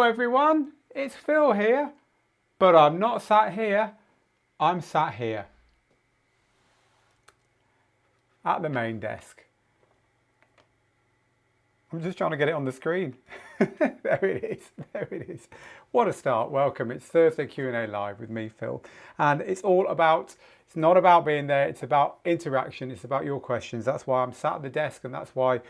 Hello everyone, it's Phil here, but I'm not sat here, I'm sat here at the main desk. I'm just trying to get it on the screen. There it is, there it is. What a start, welcome. It's Thursday Q&A Live with me, Phil. And it's not about being there, it's about interaction, it's about your questions. That's why I'm sat at the desk and that's why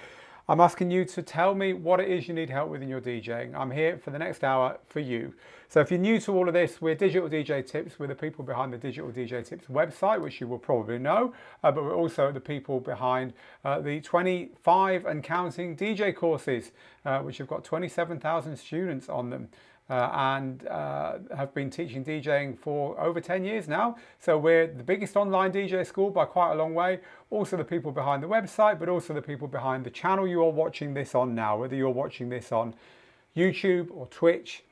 I'm asking you to tell me what it is you need help with in your DJing. I'm here for the next hour for you. So if you're new to all of this, we're Digital DJ Tips. We're the people behind the Digital DJ Tips website, which you will probably know, but we're also the people behind the 25 and counting DJ courses, which have got 27,000 students on them. And have been teaching DJing for over 10 years now. So we're the biggest online DJ school by quite a long way. Also the people behind the website, but also the people behind the channel you are watching this on now, whether you're watching this on YouTube or Twitch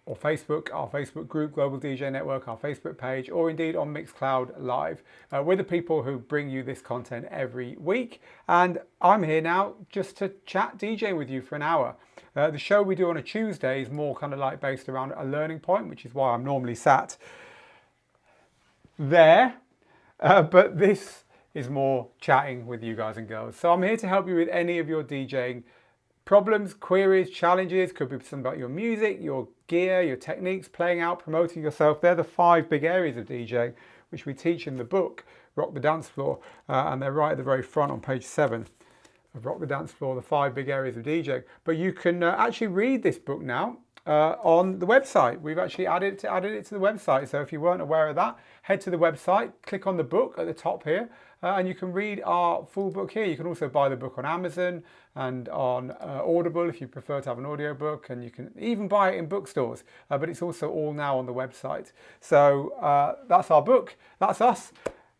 or Facebook, our Facebook group, Global DJ Network, our Facebook page, or indeed on Mixcloud Live. We're the people who bring you this content every week. And I'm here now just to chat DJing with you for an hour. The show we do on a Tuesday is more kind of like based around a learning point, which is why I'm normally sat there. But this is more chatting with you guys and girls. So I'm here to help you with any of your DJing problems, queries, challenges. Could be something about your music, your gear, your techniques, playing out, promoting yourself. They're the 5 big areas of DJing, which we teach in the book, Rock the Dance Floor. And they're right at the very front on page 7. Of Rock the Dance Floor, the 5 big areas of DJing. But you can actually read this book now on the website. We've actually added it to the website. So if you weren't aware of that, head to the website, click on the book at the top here, and you can read our full book here. You can also buy the book on Amazon and on Audible if you prefer to have an audiobook, and you can even buy it in bookstores. But it's also all now on the website. So that's our book. That's us.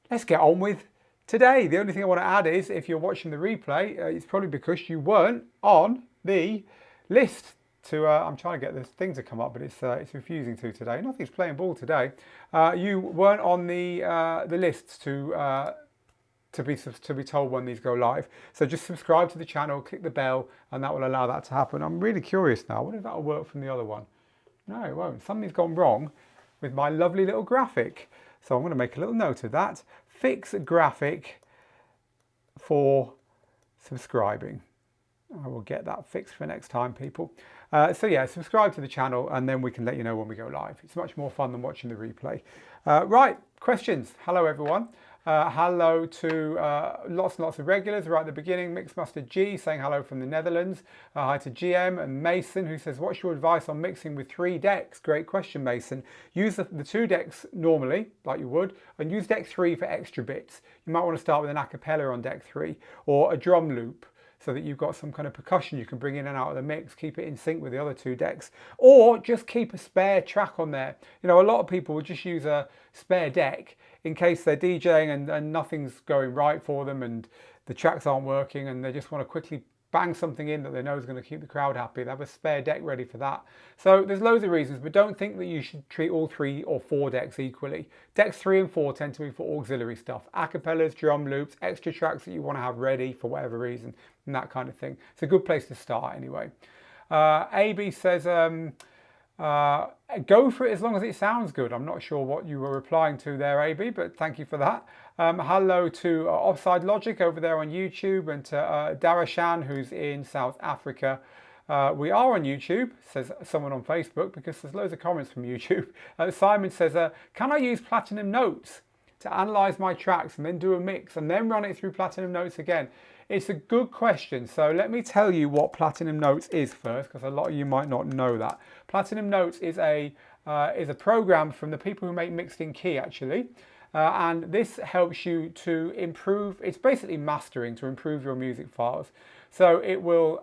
Let's get on with today. The only thing I want to add is if you're watching the replay, it's probably because you weren't on the list to, I'm trying to get this thing to come up, but it's refusing to today. Nothing's playing ball today. You weren't on the list to be told when these go live. So just subscribe to the channel, click the bell, and that will allow that to happen. I'm really curious now. I wonder if that'll work from the other one. No, it won't. Something's gone wrong with my lovely little graphic. So I'm going to make a little note of that. Fix graphic for subscribing. I will get that fixed for next time, people. So yeah, subscribe to the channel and then we can let you know when we go live. It's much more fun than watching the replay. Right, questions. Hello, everyone. Hello to lots and lots of regulars right at the beginning. Mixed Mustard G saying hello from the Netherlands. Hi to GM and Mason who says, what's your advice on mixing with 3 decks? Great question, Mason. Use the 2 decks normally, like you would, and use deck 3 for extra bits. You might want to start with an a cappella on deck 3 or a drum loop, so that you've got some kind of percussion you can bring in and out of the mix, keep it in sync with the other 2 decks, or just keep a spare track on there. You know, a lot of people would just use a spare deck in case they're DJing and nothing's going right for them and the tracks aren't working and they just want to quickly bang something in that they know is going to keep the crowd happy. They have a spare deck ready for that. So there's loads of reasons, but don't think that you should treat all 3 or 4 decks equally. Decks 3 and 4 tend to be for auxiliary stuff. Acapellas, drum loops, extra tracks that you want to have ready for whatever reason, and that kind of thing. It's a good place to start anyway. AB says, go for it as long as it sounds good. I'm not sure what you were replying to there, AB, but thank you for that. Hello to Offside Logic over there on YouTube and to Darashan, who's in South Africa. We are on YouTube, says someone on Facebook, because there's loads of comments from YouTube. Simon says, can I use Platinum Notes to analyze my tracks and then do a mix and then run it through Platinum Notes again? It's a good question. So let me tell you what Platinum Notes is first, because a lot of you might not know that. Platinum Notes is a program from the people who make Mixed in Key, actually. And this helps you to improve, it's basically mastering to improve your music files. So it will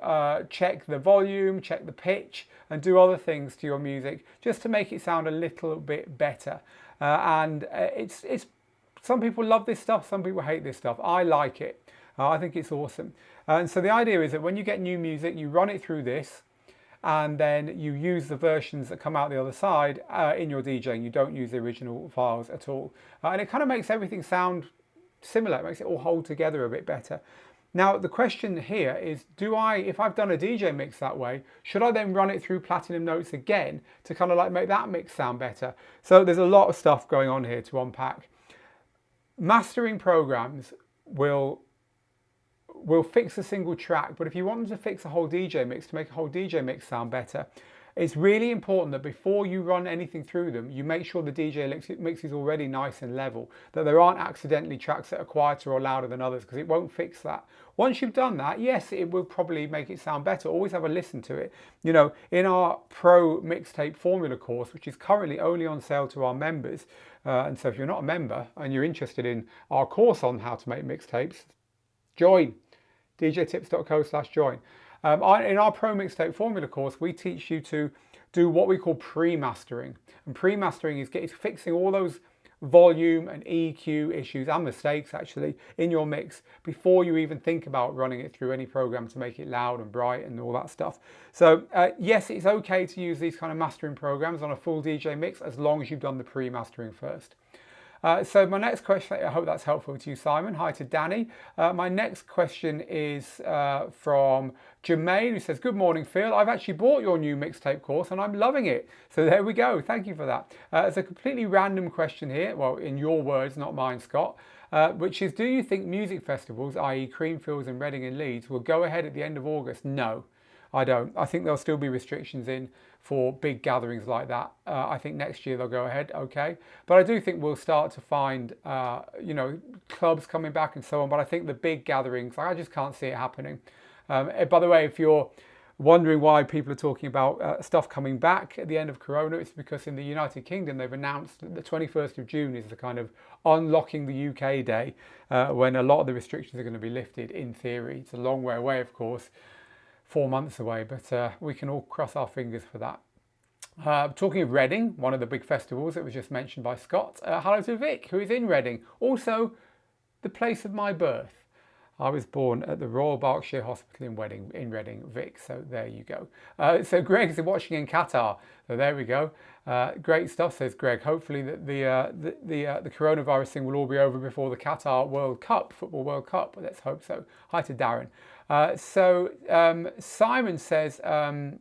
check the volume, check the pitch, and do other things to your music just to make it sound a little bit better. It's some people love this stuff, some people hate this stuff. I like it. I think it's awesome. And so the idea is that when you get new music, you run it through this, and then you use the versions that come out the other side in your DJing. You don't use the original files at all. And it kind of makes everything sound similar. It makes it all hold together a bit better. Now, the question here is, if I've done a DJ mix that way, should I then run it through Platinum Notes again to kind of like make that mix sound better? So there's a lot of stuff going on here to unpack. Mastering programs will fix a single track, but if you want them to fix a whole DJ mix, to make a whole DJ mix sound better, it's really important that before you run anything through them, you make sure the DJ mix is already nice and level, that there aren't accidentally tracks that are quieter or louder than others, because it won't fix that. Once you've done that, yes, it will probably make it sound better. Always have a listen to it. You know, in our Pro Mixtape Formula course, which is currently only on sale to our members, and so if you're not a member and you're interested in our course on how to make mixtapes, join djtips.co/join. In our Pro Mixtape Formula course, we teach you to do what we call pre-mastering. And pre-mastering is fixing all those volume and EQ issues and mistakes actually in your mix before you even think about running it through any program to make it loud and bright and all that stuff. So yes, it's okay to use these kind of mastering programs on a full DJ mix as long as you've done the pre-mastering first. So my next question, I hope that's helpful to you, Simon. Hi to Danny. My next question is from Jermaine, who says, good morning, Phil. I've actually bought your new mixtape course and I'm loving it. So there we go. Thank you for that. It's a completely random question here. Well, in your words, not mine, Scott. Which is, do you think music festivals, i.e. Creamfields and Reading and Leeds, will go ahead at the end of August? No, I don't. I think there'll still be restrictions in for big gatherings like that. I think next year they'll go ahead, okay. But I do think we'll start to find, you know, clubs coming back and so on. But I think the big gatherings, I just can't see it happening. By the way, if you're wondering why people are talking about stuff coming back at the end of Corona, it's because in the United Kingdom, they've announced that the 21st of June is the kind of unlocking the UK day when a lot of the restrictions are going to be lifted, in theory. It's a long way away, of course. 4 months away, but we can all cross our fingers for that. Talking of Reading, one of the big festivals that was just mentioned by Scott, hello to Vic, who is in Reading, also the place of my birth. I was born at the Royal Berkshire Hospital in Reading, Vic, so there you go. So Greg is watching in Qatar, so there we go. Great stuff, says Greg. Hopefully the coronavirus thing will all be over before the Qatar Football World Cup. Let's hope so. Hi to Darren. Simon says, Simon,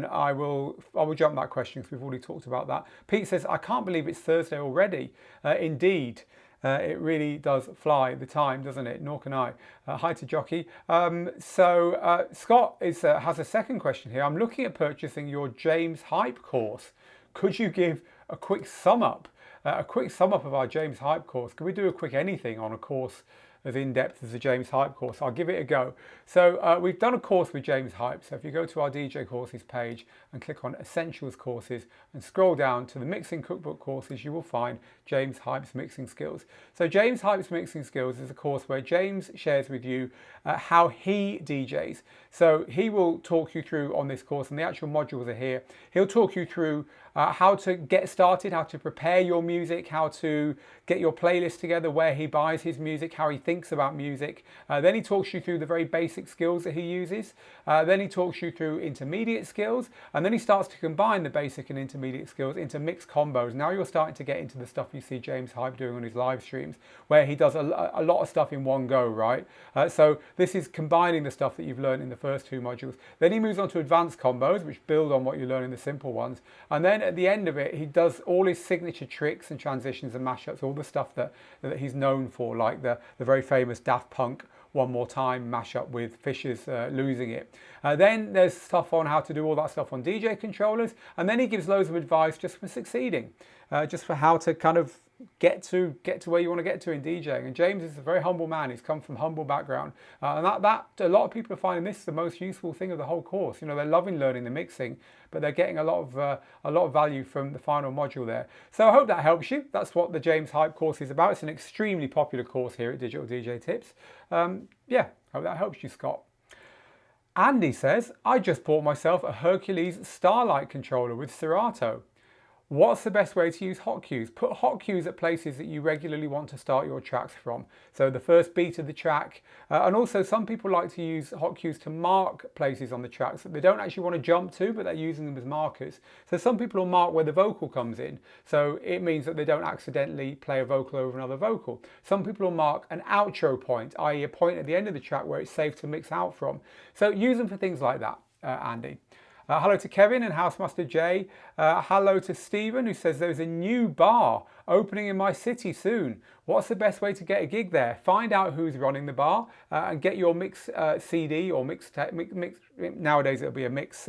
I will jump that question because we've already talked about that. Pete says, I can't believe it's Thursday already. Indeed. It really does fly, the time, doesn't it? Nor can I. Hi to Jockey. Scott has a second question here. I'm looking at purchasing your James Hype course. Could you give a quick sum up? Of our James Hype course. Could we do a quick anything on a course as in-depth as the James Hype course? I'll give it a go. So we've done a course with James Hype. So if you go to our DJ courses page and click on Essentials courses and scroll down to the Mixing Cookbook courses, you will find James Hype's Mixing Skills. So James Hype's Mixing Skills is a course where James shares with you how he DJs. So he will talk you through on this course, and the actual modules are here. He'll talk you through how to get started, how to prepare your music, how to get your playlist together, where he buys his music, how he thinks about music. Then he talks you through the very basic skills that he uses. Then he talks you through intermediate skills, and then he starts to combine the basic and intermediate skills into mixed combos. Now you're starting to get into the stuff you see James Hype doing on his live streams, where he does a lot of stuff in one go, right? So this is combining the stuff that you've learned in the first two modules. Then he moves on to advanced combos, which build on what you learn in the simple ones. And then at the end of it, he does all his signature tricks and transitions and mashups, all the stuff that he's known for, like the very famous Daft Punk One More Time mashup with Fisher's Losing It. Then there's stuff on how to do all that stuff on DJ controllers. And then he gives loads of advice just for succeeding, just for how to kind of get to where you want to get to in DJing. And James is a very humble man. He's come from humble background, and that a lot of people are finding this the most useful thing of the whole course. You know, they're loving learning the mixing, but they're getting a lot of value from the final module there. So I hope that helps you. That's what the James Hype course is about. It's an extremely popular course here at Digital DJ Tips. Yeah, hope that helps you, Scott. Andy says, I just bought myself a Hercules Starlight controller with Serato. What's the best way to use hot cues? Put hot cues at places that you regularly want to start your tracks from. So the first beat of the track, and also some people like to use hot cues to mark places on the tracks that they don't actually want to jump to, but they're using them as markers. So some people will mark where the vocal comes in. So it means that they don't accidentally play a vocal over another vocal. Some people will mark an outro point, i.e. a point at the end of the track where it's safe to mix out from. So use them for things like that, Andy. Hello to Kevin and Housemaster Jay. Hello to Stephen, who says there's a new bar opening in my city soon. What's the best way to get a gig there? Find out who's running the bar and get your mix CD or mix. Nowadays it'll be a mix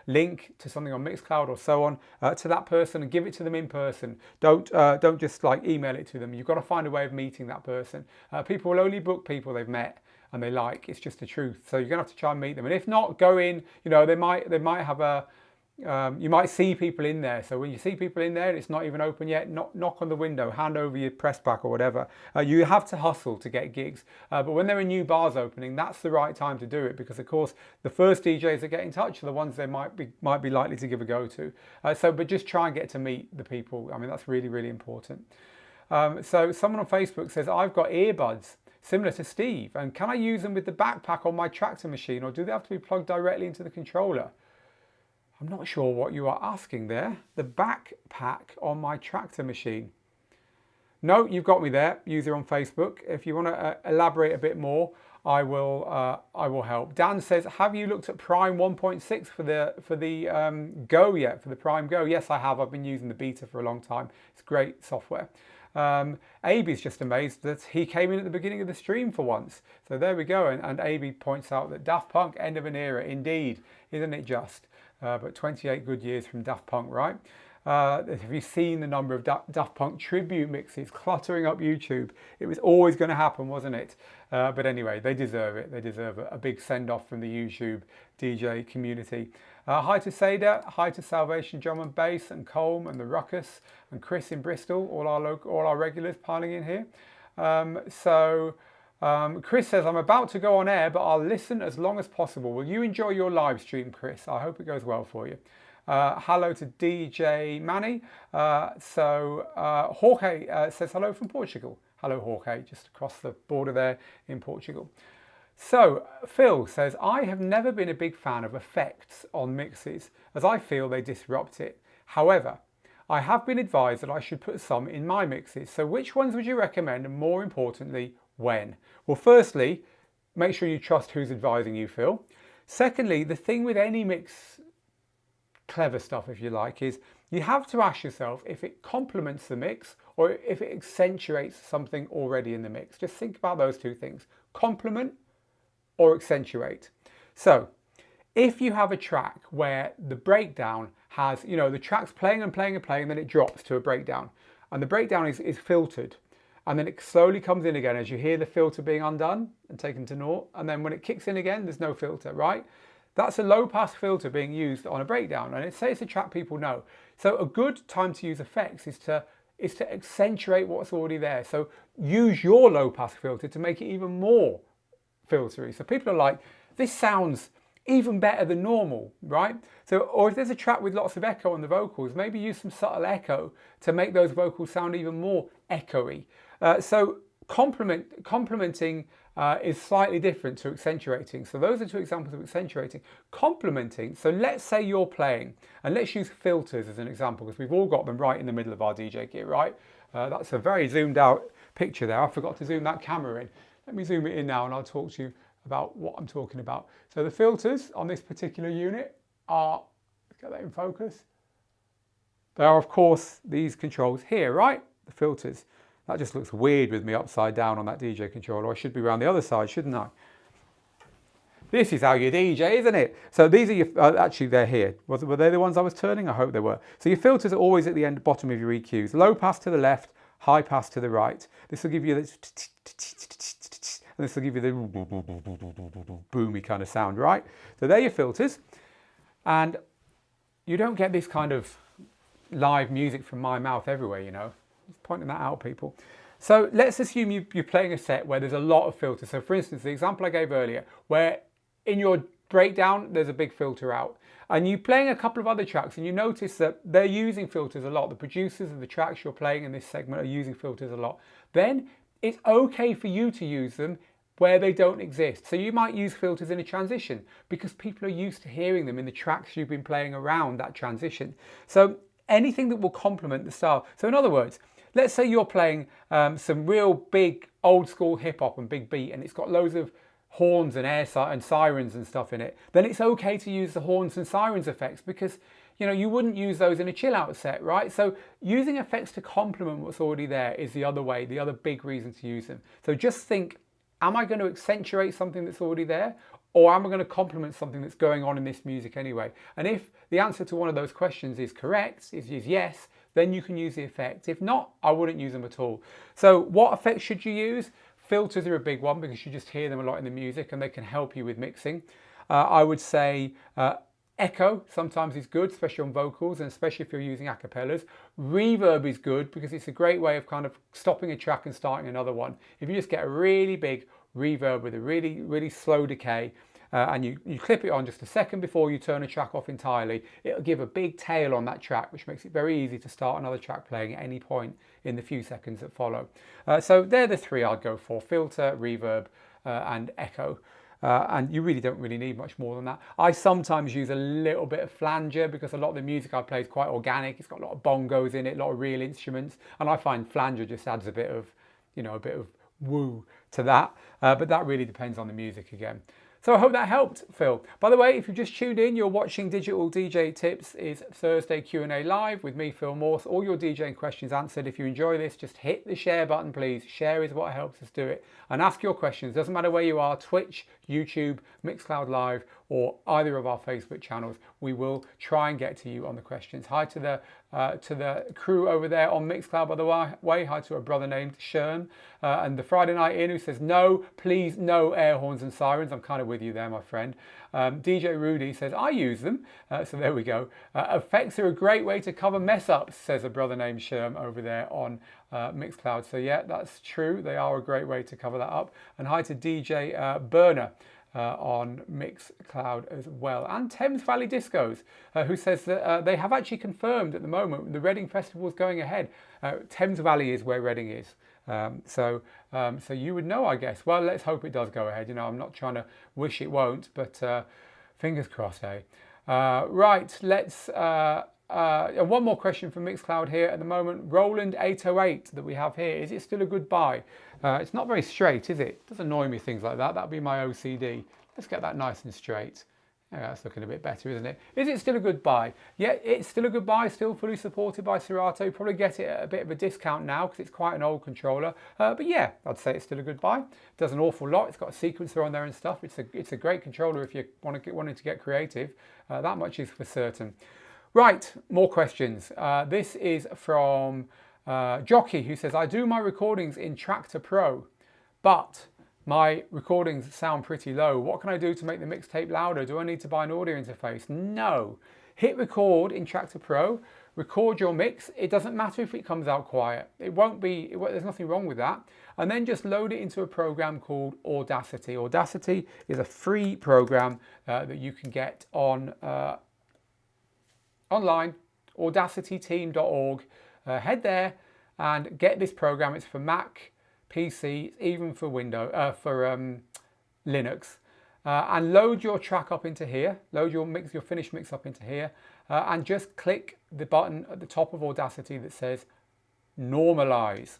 link to something on Mixcloud or so on to that person and give it to them in person. Don't just like email it to them. You've got to find a way of meeting that person. People will only book people they've met and they like. It's just the truth. So you're gonna have to try and meet them. And if not, go in. You know, they might have a. You might see people in there. So when you see people in there and it's not even open yet, knock on the window, hand over your press pack or whatever. You have to hustle to get gigs. But when there are new bars opening, that's the right time to do it, because of course the first DJs that get in touch are the ones they might be likely to give a go to. But just try and get to meet the people. I mean, that's really, really important. So someone on Facebook says, I've got earbuds similar to Steve, and can I use them with the backpack on my tractor machine, or do they have to be plugged directly into the controller? I'm not sure what you are asking there. The backpack on my tractor machine. No, you've got me there, user on Facebook. If you want to elaborate a bit more, I will help. Dan says, have you looked at Prime 1.6 for the Go yet, for the Prime Go? Yes, I have. I've been using the beta for a long time. It's great software. Abe's just amazed that he came in at the beginning of the stream for once. So there we go. And Abe points out that Daft Punk, end of an era, indeed, isn't it just? But 28 good years from Daft Punk, right? Have you seen the number of Daft Punk tribute mixes cluttering up YouTube? It was always going to happen, wasn't it? But anyway, they deserve it. They deserve a big send-off from the YouTube DJ community. Hi to Seda, hi to Salvation Drum and Bass and Colm and the Ruckus and Chris in Bristol, all our regulars piling in here. Chris says, I'm about to go on air, but I'll listen as long as possible. Will you enjoy your live stream, Chris? I hope it goes well for you. Hello to DJ Manny. Jorge says hello from Portugal. Hello, Jorge, just across the border there in Portugal. So Phil says, I have never been a big fan of effects on mixes, as I feel they disrupt it. However, I have been advised that I should put some in my mixes. So which ones would you recommend, and more importantly, when? Well, firstly, make sure you trust who's advising you, Phil. Secondly, the thing with any mix, clever stuff if you like, is you have to ask yourself if it complements the mix or if it accentuates something already in the mix. Just think about those two things, complement or accentuate. So if you have a track where the breakdown has, you know, the track's playing and playing and playing, and then it drops to a breakdown, and the breakdown is filtered, and then it slowly comes in again as you hear the filter being undone and taken to naught, and then when it kicks in again, there's no filter, right? That's a low pass filter being used on a breakdown, and it's a track people know. So a good time to use effects is to accentuate what's already there. So use your low pass filter to make it even more filtery. So people are like, this sounds even better than normal, right? So, or if there's a track with lots of echo on the vocals, maybe use some subtle echo to make those vocals sound even more echoey. So complementing is slightly different to accentuating. So those are two examples of accentuating. Complementing, so let's say you're playing, and let's use filters as an example, because we've all got them right in the middle of our DJ gear, right? That's a very zoomed out picture there. I forgot to zoom that camera in. Let me zoom it in now and I'll talk to you about what I'm talking about. So the filters on this particular unit are, let's get that in focus. They are, of course, these controls here, right? The filters. That just looks weird with me upside down on that DJ controller. I should be around the other side, shouldn't I? This is how you DJ, isn't it? So these are your, actually they're here. Were they the ones I was turning? I hope they were. So your filters are always at the end, bottom of your EQs. Low pass to the left, high pass to the right. This will give you this, and this will give you the boomy kind of sound, right? So they're your filters. And you don't get this kind of live music from my mouth everywhere, you know. Just pointing that out, people. So let's assume you're playing a set where there's a lot of filters. So for instance, the example I gave earlier, where in your breakdown, there's a big filter out. and you're playing a couple of other tracks and you notice that they're using filters a lot, the producers of the tracks you're playing in this segment are using filters a lot, then it's okay for you to use them where they don't exist. So you might use filters in a transition because people are used to hearing them in the tracks you've been playing around that transition. So anything that will complement the style. So in other words, let's say you're playing some real big old school hip hop and big beat and it's got loads of horns and and sirens and stuff in it, then it's okay to use the horns and sirens effects because you wouldn't use those in a chill out set, right? So using effects to complement what's already there is the other way, the other big reason to use them. So just think, am I going to accentuate something that's already there, or am I going to complement something that's going on in this music anyway? And if the answer to one of those questions is correct, is yes, then you can use the effect. If not, I wouldn't use them at all. So what effects should you use? Filters are a big one because you just hear them a lot in the music and they can help you with mixing. I would say echo sometimes is good, especially on vocals and especially if you're using acapellas. Reverb is good because it's a great way of kind of stopping a track and starting another one. If you just get a really big reverb with a really, really slow decay and you clip it on just a second before you turn a track off entirely, it'll give a big tail on that track, which makes it very easy to start another track playing at any point in the few seconds that follow. So they're the three I'd go for: filter, reverb, and echo. And you really don't need much more than that. I sometimes use a little bit of flanger because a lot of the music I play is quite organic. It's got a lot of bongos in it, a lot of real instruments, and I find flanger just adds a bit of, a bit of woo to that. But that really depends on the music again. So I hope that helped, Phil. By the way, if you've just tuned in, you're watching Digital DJ Tips is Thursday Q&A Live with me, Phil Morse. All your DJing questions answered. If you enjoy this, just hit the share button, please. Share is what helps us do it. And ask your questions. Doesn't matter where you are, Twitch, YouTube, Mixcloud Live, or either of our Facebook channels. We will try and get to you on the questions. Hi to the crew over there on Mixcloud, by the way. Hi to a brother named Sherm. And the Friday Night In who says, no, please, no air horns and sirens. I'm kind of with you there, my friend. DJ Rudy says, I use them. So there we go. Effects are a great way to cover mess ups, says a brother named Sherm over there on Mixcloud. So yeah, that's true. They are a great way to cover that up. And hi to DJ Burner on Mixcloud as well. And Thames Valley Discos, who says that they have actually confirmed at the moment the Reading Festival is going ahead. Thames Valley is where Reading is. So you would know, I guess. Well, let's hope it does go ahead. I'm not trying to wish it won't, but fingers crossed, eh? Right, let's... one more question from Mixcloud here at the moment. Roland 808 that we have here, is it still a good buy? It's not very straight, is it? It does annoy me, things like that. That'll be my OCD. Let's get that nice and straight. Yeah, that's looking a bit better, isn't it? Is it still a good buy? Yeah, it's still a good buy, still fully supported by Serato. Probably get it at a bit of a discount now because it's quite an old controller. But yeah, I'd say it's still a good buy. It does an awful lot. It's got a sequencer on there and stuff. It's a great controller if you wanting to get creative. That much is for certain. Right, more questions. This is from Jockey, who says, I do my recordings in Tractor Pro, but my recordings sound pretty low. What can I do to make the mixtape louder? Do I need to buy an audio interface? No. Hit record in Tractor Pro, record your mix. It doesn't matter if it comes out quiet. There's nothing wrong with that. And then just load it into a program called Audacity. Audacity is a free program that you can get on online, audacityteam.org. Head there and get this program. It's for Mac, PC, even for Linux. And load your track up into here. Load your finished mix up into here, and just click the button at the top of Audacity that says normalize.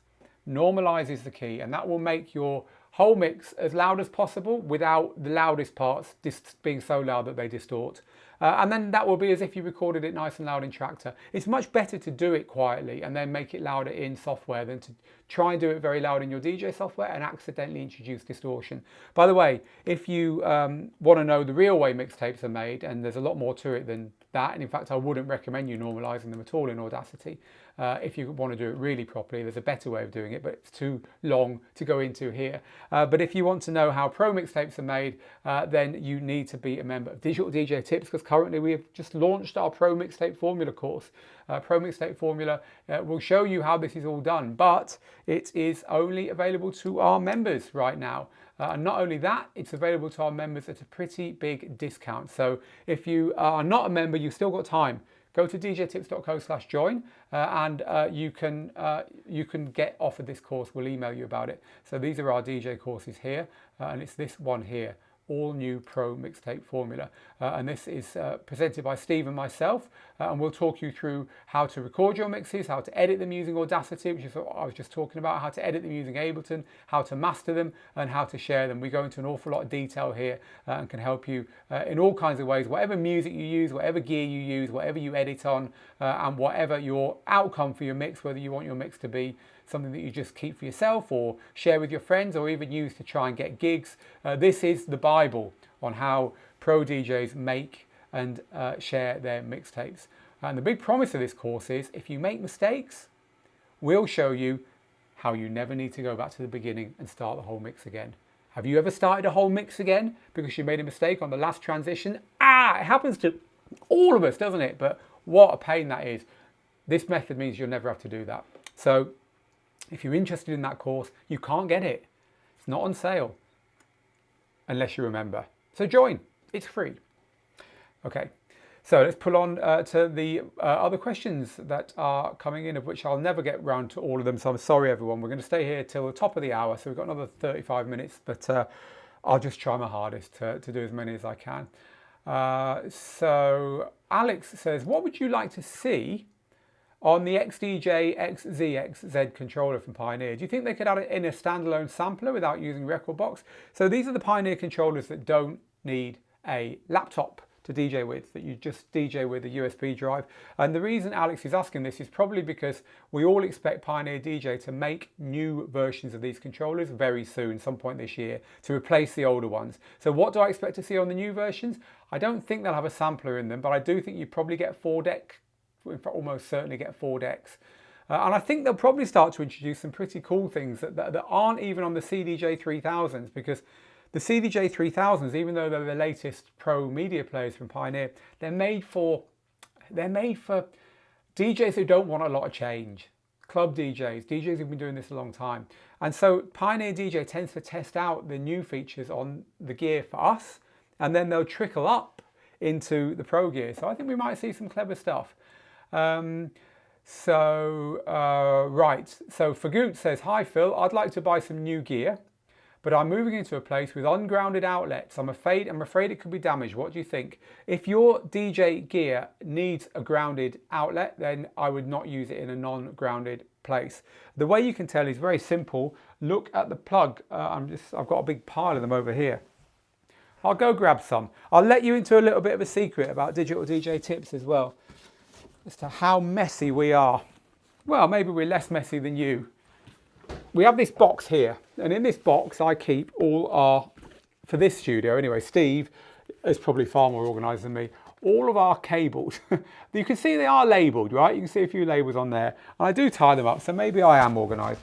Normalize is the key, and that will make your whole mix as loud as possible without the loudest parts being so loud that they distort. And then that will be as if you recorded it nice and loud in Tractor. It's much better to do it quietly and then make it louder in software than to try and do it very loud in your DJ software and accidentally introduce distortion. By the way, if you want to know the real way mixtapes are made, and there's a lot more to it than that, and in fact I wouldn't recommend you normalizing them at all in Audacity. If you want to do it really properly, there's a better way of doing it, but it's too long to go into here. But if you want to know how pro mixtapes are made, then you need to be a member of Digital DJ Tips, because currently we have just launched our pro mixtape formula course. Pro Mixtape Formula will show you how this is all done, but it is only available to our members right now. And not only that, it's available to our members at a pretty big discount. So if you are not a member, you've still got time. Go to djtips.co/join and you can get offered this course. We'll email you about it. So these are our DJ courses here, and it's this one here, all new Pro Mixtape Formula. And this is presented by Steve and myself, and we'll talk you through how to record your mixes, how to edit them using Audacity, which is what I was just talking about, how to edit them using Ableton, how to master them, and how to share them. We go into an awful lot of detail here and can help you in all kinds of ways, whatever music you use, whatever gear you use, whatever you edit on, and whatever your outcome for your mix, whether you want your mix to be something that you just keep for yourself or share with your friends or even use to try and get gigs. This is the Bible on how pro DJs make and share their mixtapes. And the big promise of this course is if you make mistakes, we'll show you how you never need to go back to the beginning and start the whole mix again. Have you ever started a whole mix again because you made a mistake on the last transition? It happens to all of us, doesn't it? But what a pain that is. This method means you'll never have to do that. So if you're interested in that course, you can't get it. It's not on sale unless you remember. So join, it's free. Okay, so let's pull on to the other questions that are coming in, of which I'll never get round to all of them. So I'm sorry, everyone. We're going to stay here till the top of the hour. So we've got another 35 minutes, but I'll just try my hardest to do as many as I can. So Alex says, what would you like to see on the XDJ XZXZ controller from Pioneer? Do you think they could add it in a standalone sampler without using Rekordbox? So these are the Pioneer controllers that don't need a laptop to DJ with, that you just DJ with a USB drive. And the reason Alex is asking this is probably because we all expect Pioneer DJ to make new versions of these controllers very soon, some point this year, to replace the older ones. So what do I expect to see on the new versions? I don't think they'll have a sampler in them, but I do think you probably get 4-deck. In fact, almost certainly get 4 decks. And I think they'll probably start to introduce some pretty cool things that aren't even on the CDJ 3000s, because the CDJ 3000s, even though they're the latest pro media players from Pioneer, they're made for DJs who don't want a lot of change. Club DJs who've been doing this a long time. And so Pioneer DJ tends to test out the new features on the gear for us, and then they'll trickle up into the pro gear. So I think we might see some clever stuff. Right, so Fagoot says, hi Phil, I'd like to buy some new gear, but I'm moving into a place with ungrounded outlets. I'm afraid it could be damaged. What do you think? If your DJ gear needs a grounded outlet, then I would not use it in a non-grounded place. The way you can tell is very simple. Look at the plug. I've got a big pile of them over here. I'll go grab some. I'll let you into a little bit of a secret about digital DJ tips as well, as to how messy we are. Well, maybe we're less messy than you. We have this box here, and in this box I keep all our, for this studio anyway, Steve is probably far more organised than me, all of our cables. You can see they are labelled, right? You can see a few labels on there, and I do tie them up, so maybe I am organised.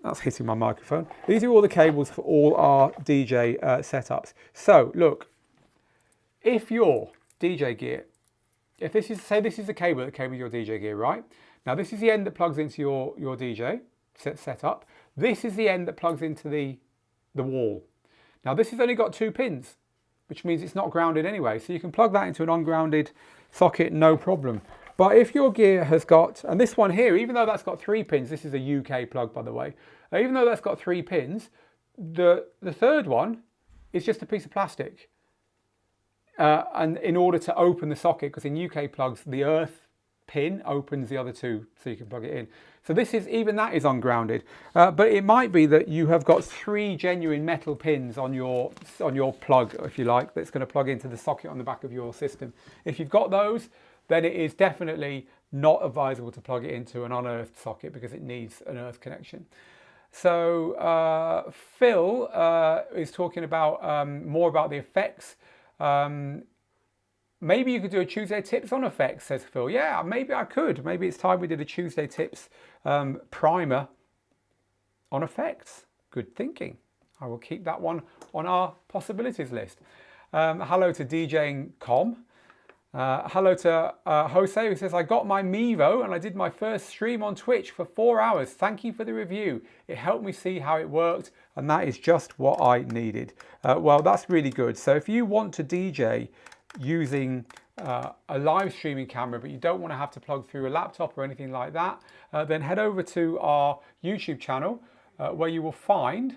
That's hitting my microphone. These are all the cables for all our DJ setups. So look, if your DJ gear, if this is, say this is the cable that came with your DJ gear, right? Now this is the end that plugs into your DJ setup. This is the end that plugs into the wall. Now this has only got 2 pins, which means it's not grounded anyway. So you can plug that into an ungrounded socket, no problem. But if your gear has got, and this one here, even though that's got 3 pins, this is a UK plug by the way, even though that's got 3 pins, the third one is just a piece of plastic. And in order to open the socket, because in UK plugs, the earth pin opens the other 2 so you can plug it in. So this is, even that is ungrounded. But it might be that you have got 3 genuine metal pins on your plug, if you like, that's going to plug into the socket on the back of your system. If you've got those, then it is definitely not advisable to plug it into an unearthed socket because it needs an earth connection. So Phil is talking about more about the effects. Maybe you could do a Tuesday tips on effects, says Phil. Yeah, maybe I could. Maybe it's time we did a Tuesday tips primer on effects. Good thinking. I will keep that one on our possibilities list. Hello to DJing.com. Hello to Jose, who says, I got my Mevo and I did my first stream on Twitch for 4 hours. Thank you for the review. It helped me see how it worked, and that is just what I needed. Well, that's really good. So if you want to DJ using a live streaming camera, but you don't want to have to plug through a laptop or anything like that, then head over to our YouTube channel, where you will find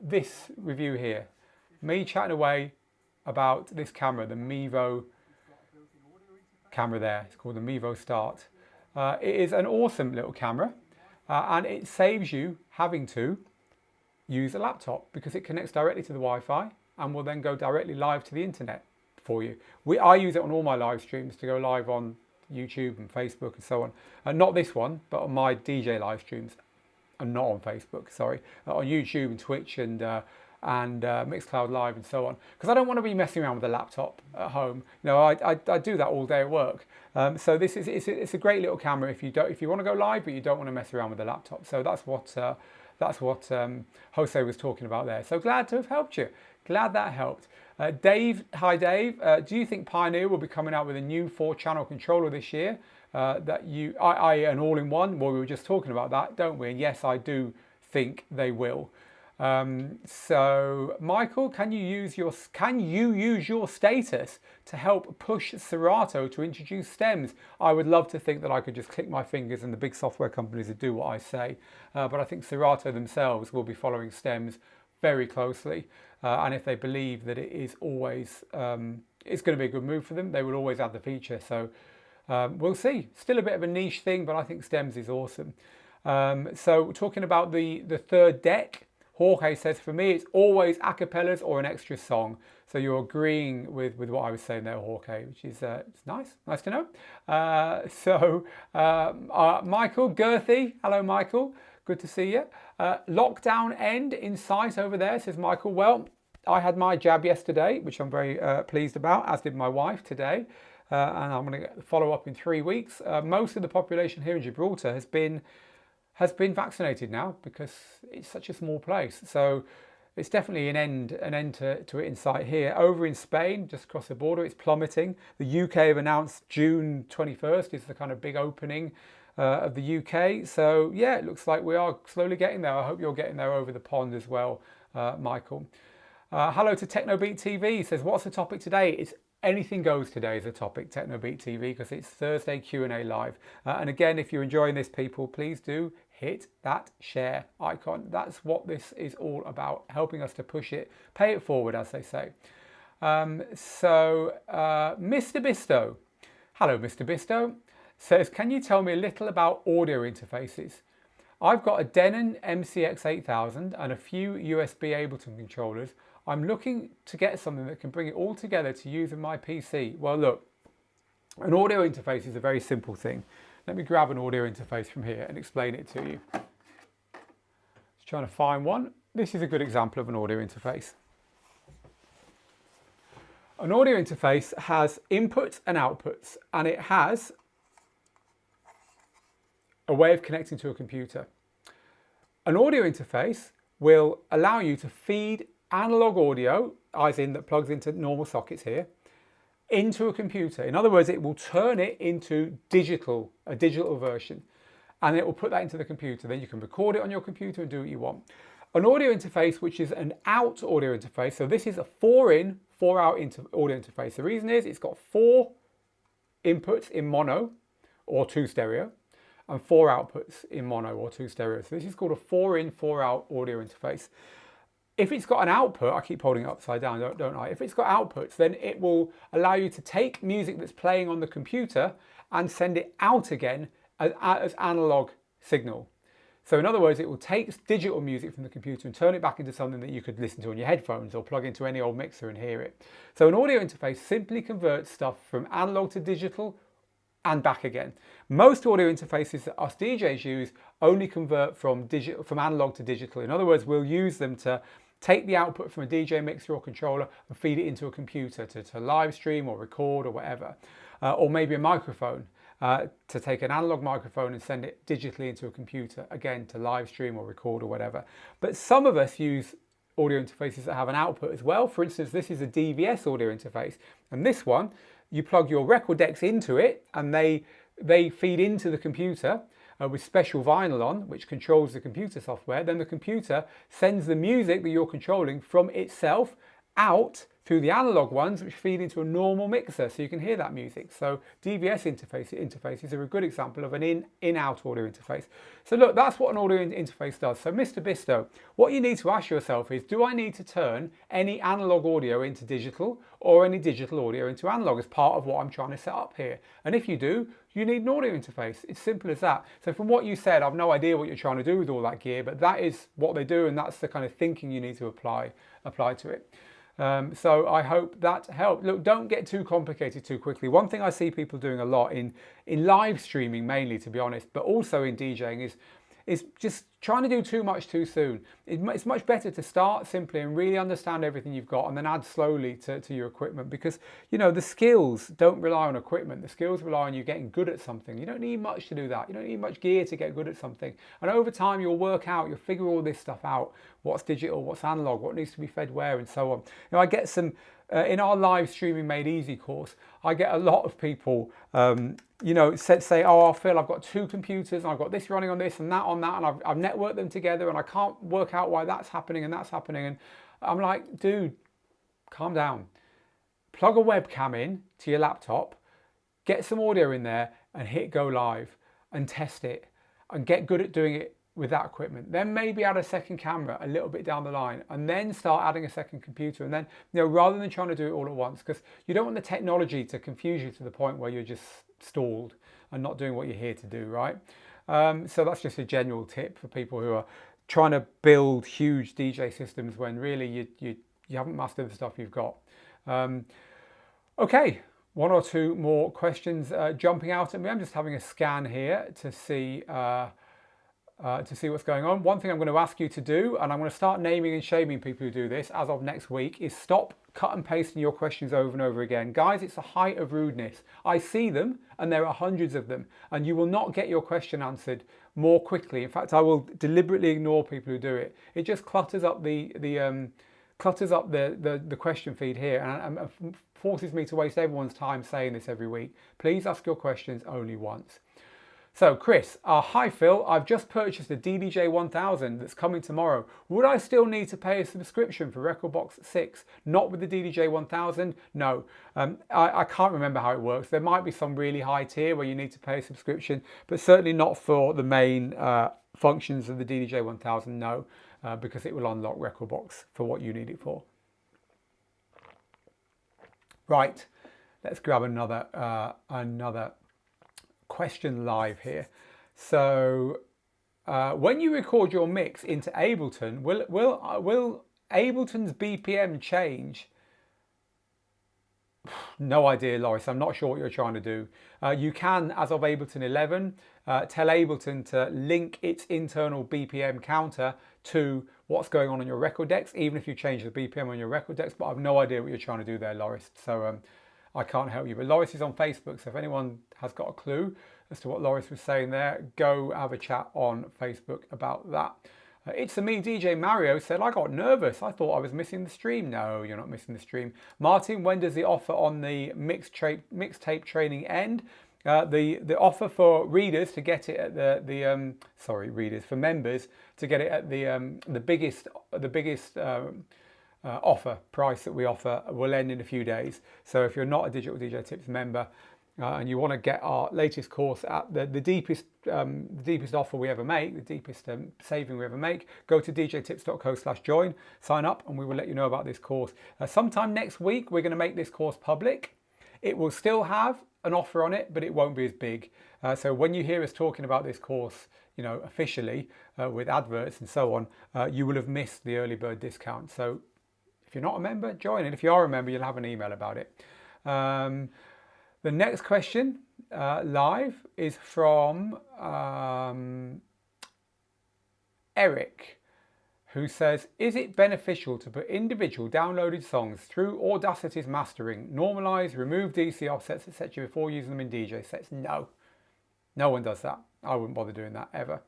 this review here. Me chatting away about this camera, the Mevo camera there. It's called the Mevo Start. It is an awesome little camera, and it saves you having to use a laptop because it connects directly to the Wi-Fi and will then go directly live to the internet for you. I use it on all my live streams to go live on YouTube and Facebook and so on. Not this one, but on my DJ live streams, and not on Facebook, sorry, on YouTube and Twitch and Mixcloud Live and so on, because I don't want to be messing around with a laptop at home. You know, I do that all day at work. So this is it's a great little camera if you want to go live, but you don't want to mess around with a laptop. So that's what Jose was talking about there. So glad to have helped you. Glad that helped. Dave, hi Dave. Do you think Pioneer will be coming out with a new 4-channel controller this year? An all-in-one? Well, we were just talking about that, don't we? And yes, I do think they will. So Michael, can you use your status to help push Serato to introduce stems? I would love to think that I could just click my fingers and the big software companies would do what I say, but I think Serato themselves will be following stems very closely, and if they believe that it is always it's going to be a good move for them, they will always add the feature. So we'll see. Still a bit of a niche thing, but I think stems is awesome. So talking about the third deck, Jorge says, for me, it's always a cappellas or an extra song. So you're agreeing with what I was saying there, Jorge, which is it's nice to know. Michael Girthy, hello, Michael. Good to see you. Lockdown end in sight over there, says Michael. Well, I had my jab yesterday, which I'm very pleased about, as did my wife today. And I'm going to follow up in 3 weeks. Most of the population here in Gibraltar has been vaccinated now because it's such a small place. So it's definitely an end to it in sight here. Over in Spain, just across the border, it's plummeting. The UK have announced June 21st is the kind of big opening of the UK. So yeah, it looks like we are slowly getting there. I hope you're getting there over the pond as well, Michael. Hello to Technobeat TV. He says, what's the topic today? It's anything goes today is a topic, Technobeat TV, because it's Thursday Q&A live. And again, if you're enjoying this, people, please do hit that share icon. That's what this is all about, helping us to push it, pay it forward, as they say. Mr. Bisto, hello, Mr. Bisto, says, can you tell me a little about audio interfaces? I've got a Denon MCX8000 and a few USB Ableton controllers. I'm looking to get something that can bring it all together to use in my PC. Well, look, an audio interface is a very simple thing. Let me grab an audio interface from here and explain it to you. Just trying to find one. This is a good example of an audio interface. An audio interface has inputs and outputs, and it has a way of connecting to a computer. An audio interface will allow you to feed analog audio, as in that plugs into normal sockets here, into a computer. In other words, it will turn it into a digital version, and it will put that into the computer. Then you can record it on your computer and do what you want. An audio interface, which is an out audio interface, so this is a 4-in, 4-out audio interface. The reason is it's got 4 inputs in mono or 2 stereo, and 4 outputs in mono or 2 stereo. So this is called a 4-in, 4-out audio interface. If it's got an output, I keep holding it upside down, don't I? If it's got outputs, then it will allow you to take music that's playing on the computer and send it out again as analog signal. So in other words, it will take digital music from the computer and turn it back into something that you could listen to on your headphones or plug into any old mixer and hear it. So an audio interface simply converts stuff from analog to digital and back again. Most audio interfaces that us DJs use only convert from analog to digital. In other words, we'll use them to take the output from a DJ mixer or controller and feed it into a computer to live stream or record or whatever. Or maybe a microphone, to take an analog microphone and send it digitally into a computer, again, to live stream or record or whatever. But some of us use audio interfaces that have an output as well. For instance, this is a DVS audio interface, and this one you plug your record decks into it, and they feed into the computer with special vinyl on, which controls the computer software. Then the computer sends the music that you're controlling from itself out through the analog ones, which feed into a normal mixer, so you can hear that music. So DVS interfaces are a good example of an in-out audio interface. So look, that's what an audio interface does. So Mr. Bisto, what you need to ask yourself is, do I need to turn any analog audio into digital or any digital audio into analog as part of what I'm trying to set up here? And if you do, you need an audio interface. It's simple as that. So from what you said, I've no idea what you're trying to do with all that gear, but that is what they do, and that's the kind of thinking you need to apply to it. So I hope that helped. Look, don't get too complicated too quickly. One thing I see people doing a lot in live streaming mainly, to be honest, but also in DJing is just trying to do too much too soon. It's much better to start simply and really understand everything you've got, and then add slowly to your equipment, because, you know, the skills don't rely on equipment. The skills rely on you getting good at something. You don't need much to do that. You don't need much gear to get good at something. And over time, you'll work out, you'll figure all this stuff out. What's digital, what's analog, what needs to be fed where, and so on. You know, I get some, in our live streaming made easy course, I get a lot of people, you know, say, oh, Phil, I've got 2 computers and I've got this running on this and that on that, and I've networked them together and I can't work out why that's happening and that's happening. And I'm like, dude, calm down. Plug a webcam in to your laptop, get some audio in there and hit go live and test it and get good at doing it with that equipment. Then maybe add a second camera a little bit down the line, and then start adding a second computer. And then, you know, rather than trying to do it all at once, because you don't want the technology to confuse you to the point where you're just stalled and not doing what you're here to do, right? So that's just a general tip for people who are trying to build huge DJ systems when really you haven't mastered the stuff you've got. Okay, 1 or 2 more questions jumping out at me. I'm just having a scan here to see what's going on. One thing I'm going to ask you to do, and I'm going to start naming and shaming people who do this as of next week, is stop cut and pasting your questions over and over again. Guys, it's a height of rudeness. I see them, and there are hundreds of them, and you will not get your question answered more quickly. In fact, I will deliberately ignore people who do it. It just clutters up the question feed here, and forces me to waste everyone's time saying this every week. Please ask your questions only once. So Chris, hi Phil, I've just purchased a DDJ 1000 that's coming tomorrow. Would I still need to pay a subscription for Rekordbox 6? Not with the DDJ 1000, no. I can't remember how it works. There might be some really high tier where you need to pay a subscription, but certainly not for the main functions of the DDJ 1000, no, because it will unlock Rekordbox for what you need it for. Right, let's grab another question live here. So when you record your mix into Ableton, will Ableton's BPM change? No idea, Loris. I'm not sure what you're trying to do. You can, as of Ableton 11, tell Ableton to link its internal BPM counter to what's going on your record decks, even if you change the BPM on your record decks, but I've no idea what you're trying to do there, Loris. So I can't help you. But Loris is on Facebook, so if anyone has got a clue as to what Loris was saying there, go have a chat on Facebook about that. It's me, DJ Mario, said, I got nervous. I thought I was missing the stream. No, you're not missing the stream. Martin, when does the offer on the mixtape training end? The offer for readers to get it at for members to get it at the biggest offer price that we offer will end in a few days. So if you're not a Digital DJ Tips member and you want to get our latest course at the deepest offer we ever make, the deepest saving we ever make, go to djtips.co/join, sign up, and we will let you know about this course. Sometime next week, we're going to make this course public. It will still have an offer on it, but it won't be as big. So when you hear us talking about this course, you know, officially with adverts and so on, you will have missed the early bird discount. So if you're not a member, join it. If you are a member, you'll have an email about it. The next question live is from Eric, who says, is it beneficial to put individual downloaded songs through Audacity's mastering, normalize, remove DC offsets, etc. before using them in DJ sets? No, no one does that. I wouldn't bother doing that ever.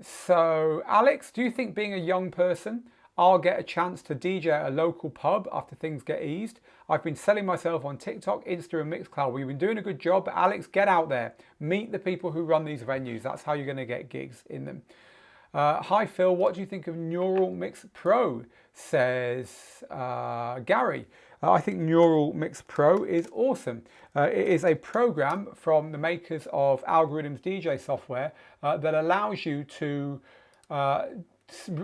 So Alex, do you think being a young person, I'll get a chance to DJ at a local pub after things get eased. I've been selling myself on TikTok, Insta and Mixcloud. We've been doing a good job, but Alex, get out there. Meet the people who run these venues. That's how you're going to get gigs in them. Hi Phil, what do you think of Neural Mix Pro? Says Gary. I think Neural Mix Pro is awesome. It is a program from the makers of Algorithms DJ software that allows you to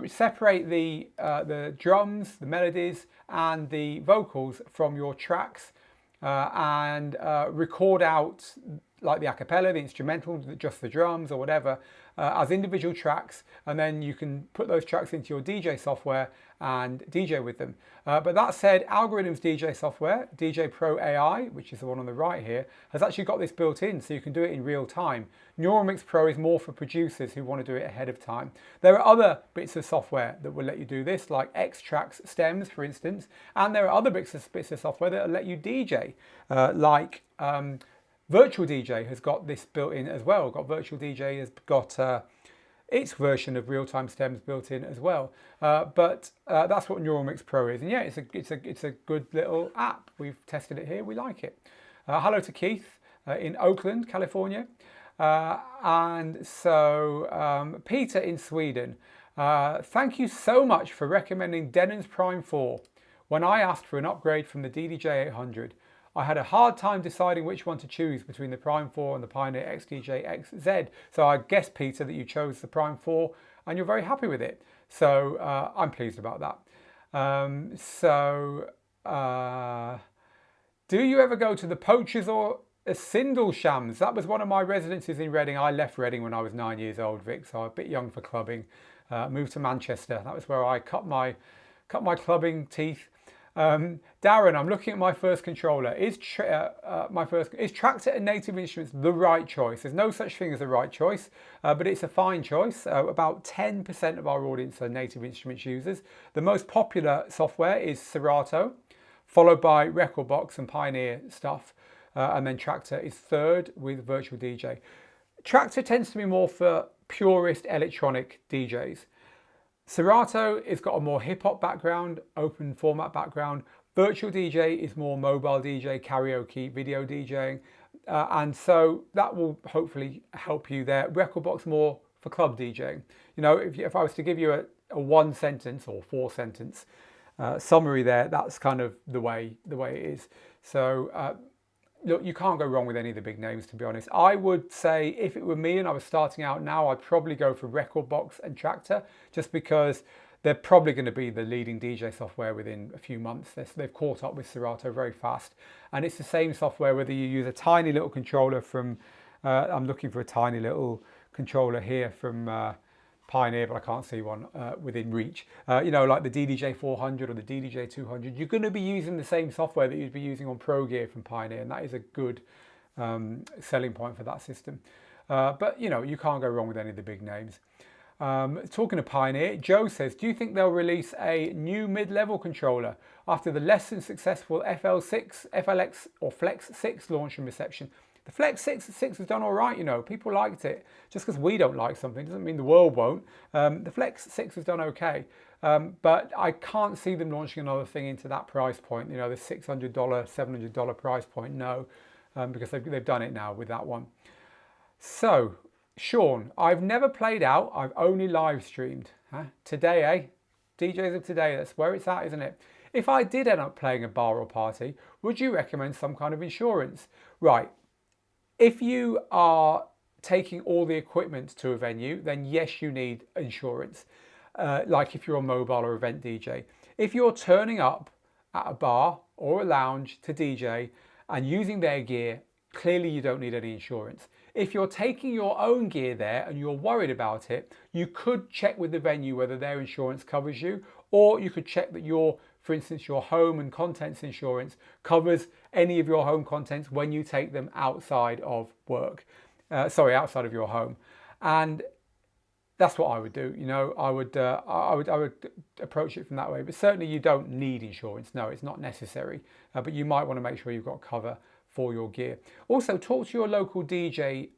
separate the drums, the melodies, and the vocals from your tracks and record out like the a cappella, the instrumental, just the drums or whatever, as individual tracks, and then you can put those tracks into your DJ software and DJ with them. But that said, Algorithms DJ software, DJ Pro AI, which is the one on the right here, has actually got this built in, so you can do it in real time. Neural Mix Pro is more for producers who want to do it ahead of time. There are other bits of software that will let you do this, like X-Tracks stems, for instance, and there are other bits of software that will let you DJ, like Virtual DJ has got this built in as well. Virtual DJ has got its version of real-time stems built in as well. But that's what Neural Mix Pro is, and yeah, it's a good little app. We've tested it here. We like it. Hello to Keith in Oakland, California, and so Peter in Sweden. Thank you so much for recommending Denon's Prime 4. When I asked for an upgrade from the DDJ 800. I had a hard time deciding which one to choose between the Prime 4 and the Pioneer XDJ XZ. So I guess, Peter, that you chose the Prime 4 and you're very happy with it. So I'm pleased about that. Do you ever go to the Poachers or Sindleshams? That was one of my residences in Reading. I left Reading when I was 9 years old, Vic, so I'm a bit young for clubbing. Moved to Manchester. That was where I cut my clubbing teeth. Darren, I'm looking at my first controller. Is Tractor and Native Instruments the right choice? There's no such thing as a right choice, but it's a fine choice. About 10% of our audience are Native Instruments users. The most popular software is Serato, followed by Recordbox and Pioneer stuff, and then Tractor is third with Virtual DJ. Tractor tends to be more for purist electronic DJs. Serato has got a more hip-hop background, open format background. Virtual DJ is more mobile DJ, karaoke, video DJing. And so that will hopefully help you there. Recordbox more for club DJing. You know, if I was to give you a one sentence or four sentence summary there, that's kind of the way it is. So look, you can't go wrong with any of the big names, to be honest. I would say if it were me and I was starting out now, I'd probably go for Recordbox and Tractor, just because they're probably going to be the leading DJ software within a few months. They've caught up with Serato very fast. And it's the same software whether you use a tiny little controller from, I'm looking for a tiny little controller here from Pioneer, but I can't see one within reach. You know, like the DDJ 400 or the DDJ 200, you're going to be using the same software that you'd be using on Pro Gear from Pioneer, and that is a good selling point for that system. But, you know, you can't go wrong with any of the big names. Talking of Pioneer, Joe says, do you think they'll release a new mid-level controller after the less than successful FL6, FLX or Flex 6 launch and reception? The Flex 6 has done all right, you know. People liked it. Just because we don't like something doesn't mean the world won't. The Flex 6 has done okay. But I can't see them launching another thing into that price point, you know, the $600, $700 price point, no. Because they've done it now with that one. So, Sean, I've never played out. I've only live streamed. Huh? Today, eh? DJs of today, that's where it's at, isn't it? If I did end up playing a bar or party, would you recommend some kind of insurance? Right. If you are taking all the equipment to a venue, then yes, you need insurance, like if you're a mobile or event DJ. If you're turning up at a bar or a lounge to DJ and using their gear, clearly you don't need any insurance. If you're taking your own gear there and you're worried about it, you could check with the venue whether their insurance covers you, or you could check that for instance, your home and contents insurance covers any of your home contents when you take them outside of work, outside of your home. And that's what I would do. You know, I would approach it from that way. But certainly you don't need insurance. No, it's not necessary. But you might want to make sure you've got cover for your gear. Also, talk to your local DJ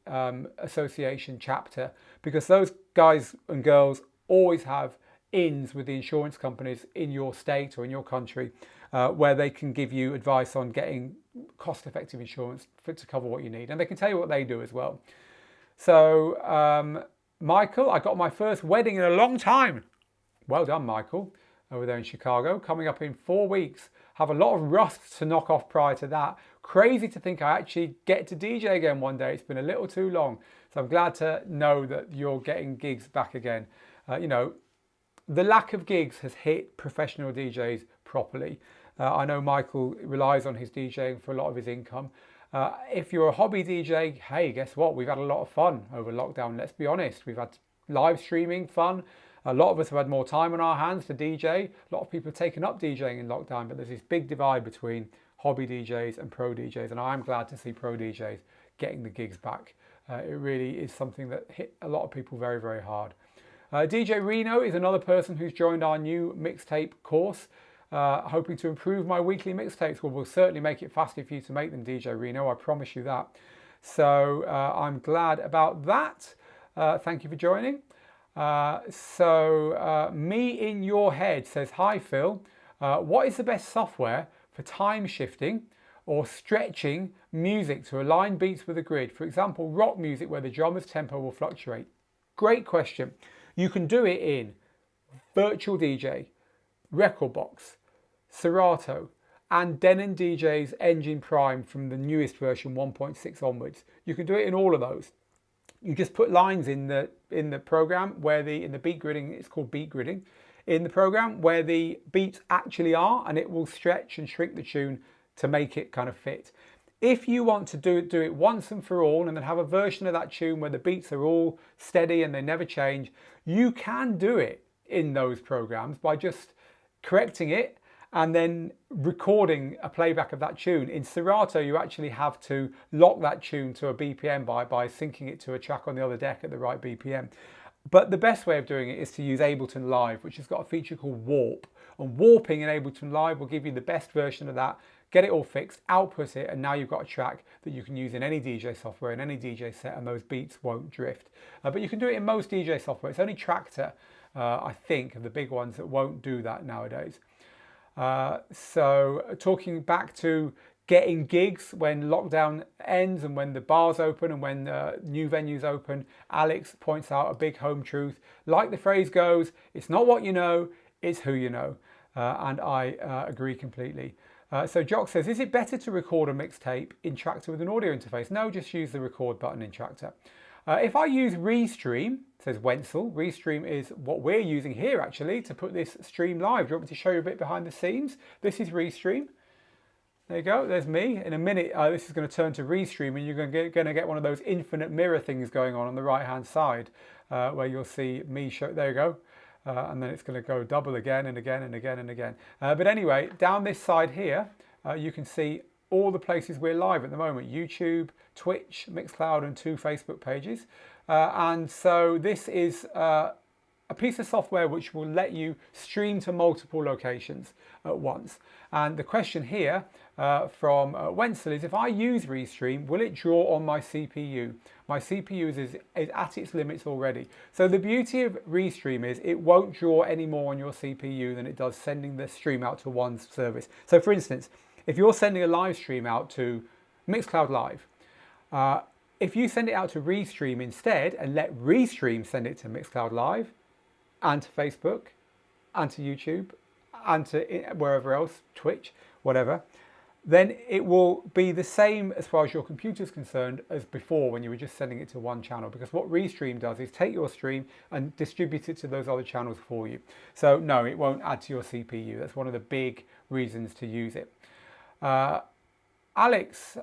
association chapter, because those guys and girls always have ins with the insurance companies in your state or in your country, where they can give you advice on getting cost-effective insurance to cover what you need, and they can tell you what they do as well. So Michael, I got my first wedding in a long time. Well done, Michael, over there in Chicago, coming up in 4 weeks. Have a lot of rust to knock off prior to that. Crazy to think I actually get to DJ again one day. It's been a little too long. So I'm glad to know that you're getting gigs back again. You know, the lack of gigs has hit professional DJs properly. I know Michael relies on his DJing for a lot of his income. If you're a hobby DJ, hey, guess what? We've had a lot of fun over lockdown. Let's be honest. We've had live streaming fun. A lot of us have had more time on our hands to DJ. A lot of people have taken up DJing in lockdown, but there's this big divide between hobby DJs and pro DJs, and I'm glad to see pro DJs getting the gigs back. It really is something that hit a lot of people very, very hard. DJ Reno is another person who's joined our new mixtape course, hoping to improve my weekly mixtapes. Well, we'll certainly make it faster for you to make them, DJ Reno, I promise you that. So I'm glad about that. Thank you for joining. Me in Your Head says, hi Phil, what is the best software for time shifting or stretching music to align beats with a grid? For example, rock music where the drummer's tempo will fluctuate. Great question. You can do it in Virtual DJ, Recordbox, Serato, and Denon DJ's Engine Prime from the newest version 1.6 onwards. You can do it in all of those. You just put lines in the program where in the beat gridding, it's called beat gridding, in the program where the beats actually are, and it will stretch and shrink the tune to make it kind of fit. If you want to do it once and for all and then have a version of that tune where the beats are all steady and they never change, you can do it in those programs by just correcting it and then recording a playback of that tune. In Serato, you actually have to lock that tune to a BPM by syncing it to a track on the other deck at the right BPM. But the best way of doing it is to use Ableton Live, which has got a feature called Warp. And warping in Ableton Live will give you the best version of that, get it all fixed, output it, and now you've got a track that you can use in any DJ software, in any DJ set, and those beats won't drift. But you can do it in most DJ software. It's only Traktor, I think, of the big ones that won't do that nowadays. So talking back to getting gigs when lockdown ends and when the bars open and when new venues open, Alex points out a big home truth. Like the phrase goes, it's not what you know, it's who you know. And I agree completely. So Jock says, is it better to record a mixtape in Traktor with an audio interface? No, just use the record button in Traktor. If I use Restream, says Wenzel, Restream is what we're using here actually to put this stream live. Do you want me to show you a bit behind the scenes? This is Restream. There you go, there's me. In a minute, this is going to turn to Restream and you're going to get one of those infinite mirror things going on the right-hand side where you'll see me show, there you go. And then it's going to go double again and again and again and again. But anyway, down this side here, you can see all the places we're live at the moment: YouTube, Twitch, Mixcloud, and 2 Facebook pages. And so this is a piece of software which will let you stream to multiple locations at once. And the question here from Wenzel is, if I use Restream, will it draw on my CPU? My CPU is at its limits already. So the beauty of Restream is it won't draw any more on your CPU than it does sending the stream out to one service. So for instance, if you're sending a live stream out to Mixcloud Live, if you send it out to Restream instead and let Restream send it to Mixcloud Live and to Facebook and to YouTube and to wherever else, Twitch, whatever, then it will be the same as far as your computer is concerned as before when you were just sending it to one channel, because what Restream does is take your stream and distribute it to those other channels for you. So no, it won't add to your CPU. That's one of the big reasons to use it. Alex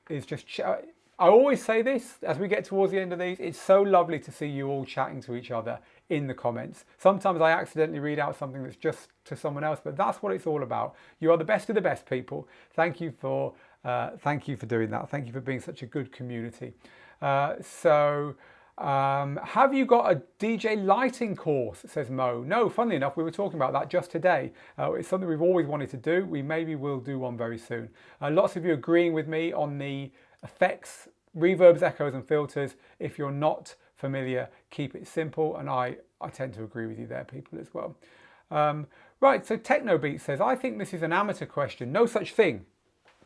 is just... I always say this as we get towards the end of these, it's so lovely to see you all chatting to each other in the comments. Sometimes I accidentally read out something that's just to someone else, but that's what it's all about. You are the best of the best, people. Thank you for doing that. Thank you for being such a good community. Have you got a DJ lighting course, says Mo? No, funnily enough, we were talking about that just today. It's something we've always wanted to do. We maybe will do one very soon. Lots of you agreeing with me on the effects, reverbs, echoes and filters. If you're not familiar, keep it simple, and I tend to agree with you there, people, as well. Right, so Technobeat says, I think this is an amateur question. No such thing.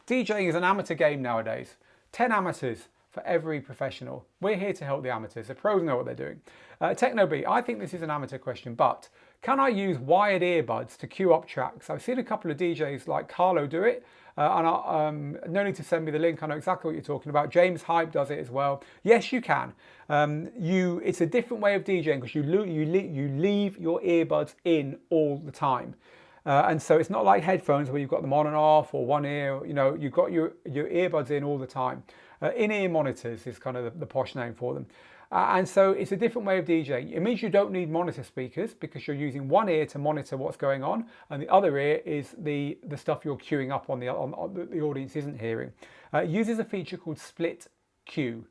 DJing is an amateur game nowadays. 10 amateurs for every professional. We're here to help the amateurs. The pros know what they're doing. Technobeat, I think this is an amateur question, but can I use wired earbuds to queue up tracks? I've seen a couple of DJs like Carlo do it, and no need to send me the link. I know exactly what you're talking about. James Hype does it as well. Yes, you can. It's a different way of DJing because you leave your earbuds in all the time. And so it's not like headphones where you've got them on and off or one ear, you've got your earbuds in all the time. In-ear monitors is kind of the posh name for them. And so it's a different way of DJing. It means you don't need monitor speakers because you're using one ear to monitor what's going on, and the other ear is the stuff you're queuing up on the audience isn't hearing. It uses a feature called split queue,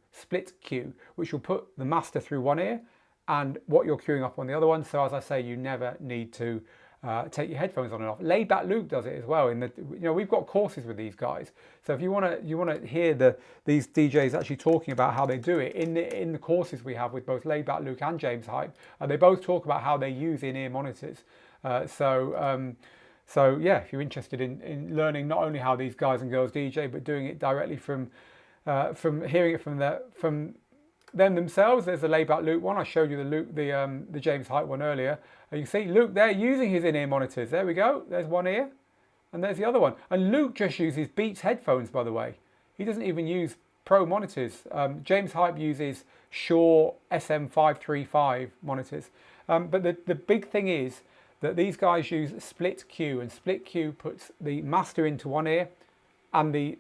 which will put the master through one ear and what you're queuing up on the other one. So as I say, you never need to take your headphones on and off. Laid Back Luke does it as well. We've got courses with these guys. So if you want to hear these DJs actually talking about how they do it in the courses we have with both Laid Back Luke and James Hype, they both talk about how they use in-ear monitors. So yeah, if you're interested in learning not only how these guys and girls DJ, but doing it directly from hearing it from them themselves, there's the Laid Back Luke one. I showed you the James Hype one earlier. You can see Luke there using his in-ear monitors. There we go. There's one ear, and there's the other one. And Luke just uses Beats headphones, by the way. He doesn't even use Pro monitors. James Hype uses Shure SM535 monitors. But the big thing is that these guys use split queue, and split queue puts the master into one ear and the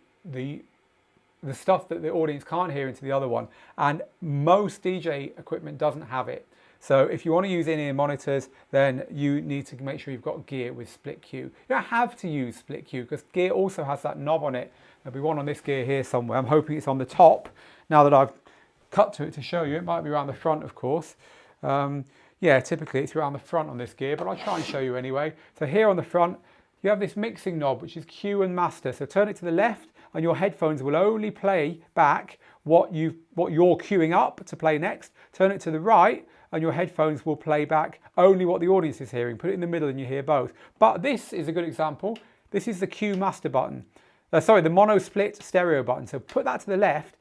stuff that the audience can't hear into the other one. And most DJ equipment doesn't have it. So if you want to use in-ear monitors, then you need to make sure you've got gear with split queue. You don't have to use split queue because gear also has that knob on it. There'll be one on this gear here somewhere. I'm hoping it's on the top now that I've cut to it to show you. It might be around the front, of course. Yeah, typically it's around the front on this gear, but I'll try and show you anyway. So here on the front, you have this mixing knob, which is Q and master. So turn it to the left and your headphones will only play back what you're queuing up to play next. Turn it to the right and your headphones will play back only what the audience is hearing. Put it in the middle and you hear both. But this is a good example. This is the Q master button. The mono split stereo button. So put that to the left,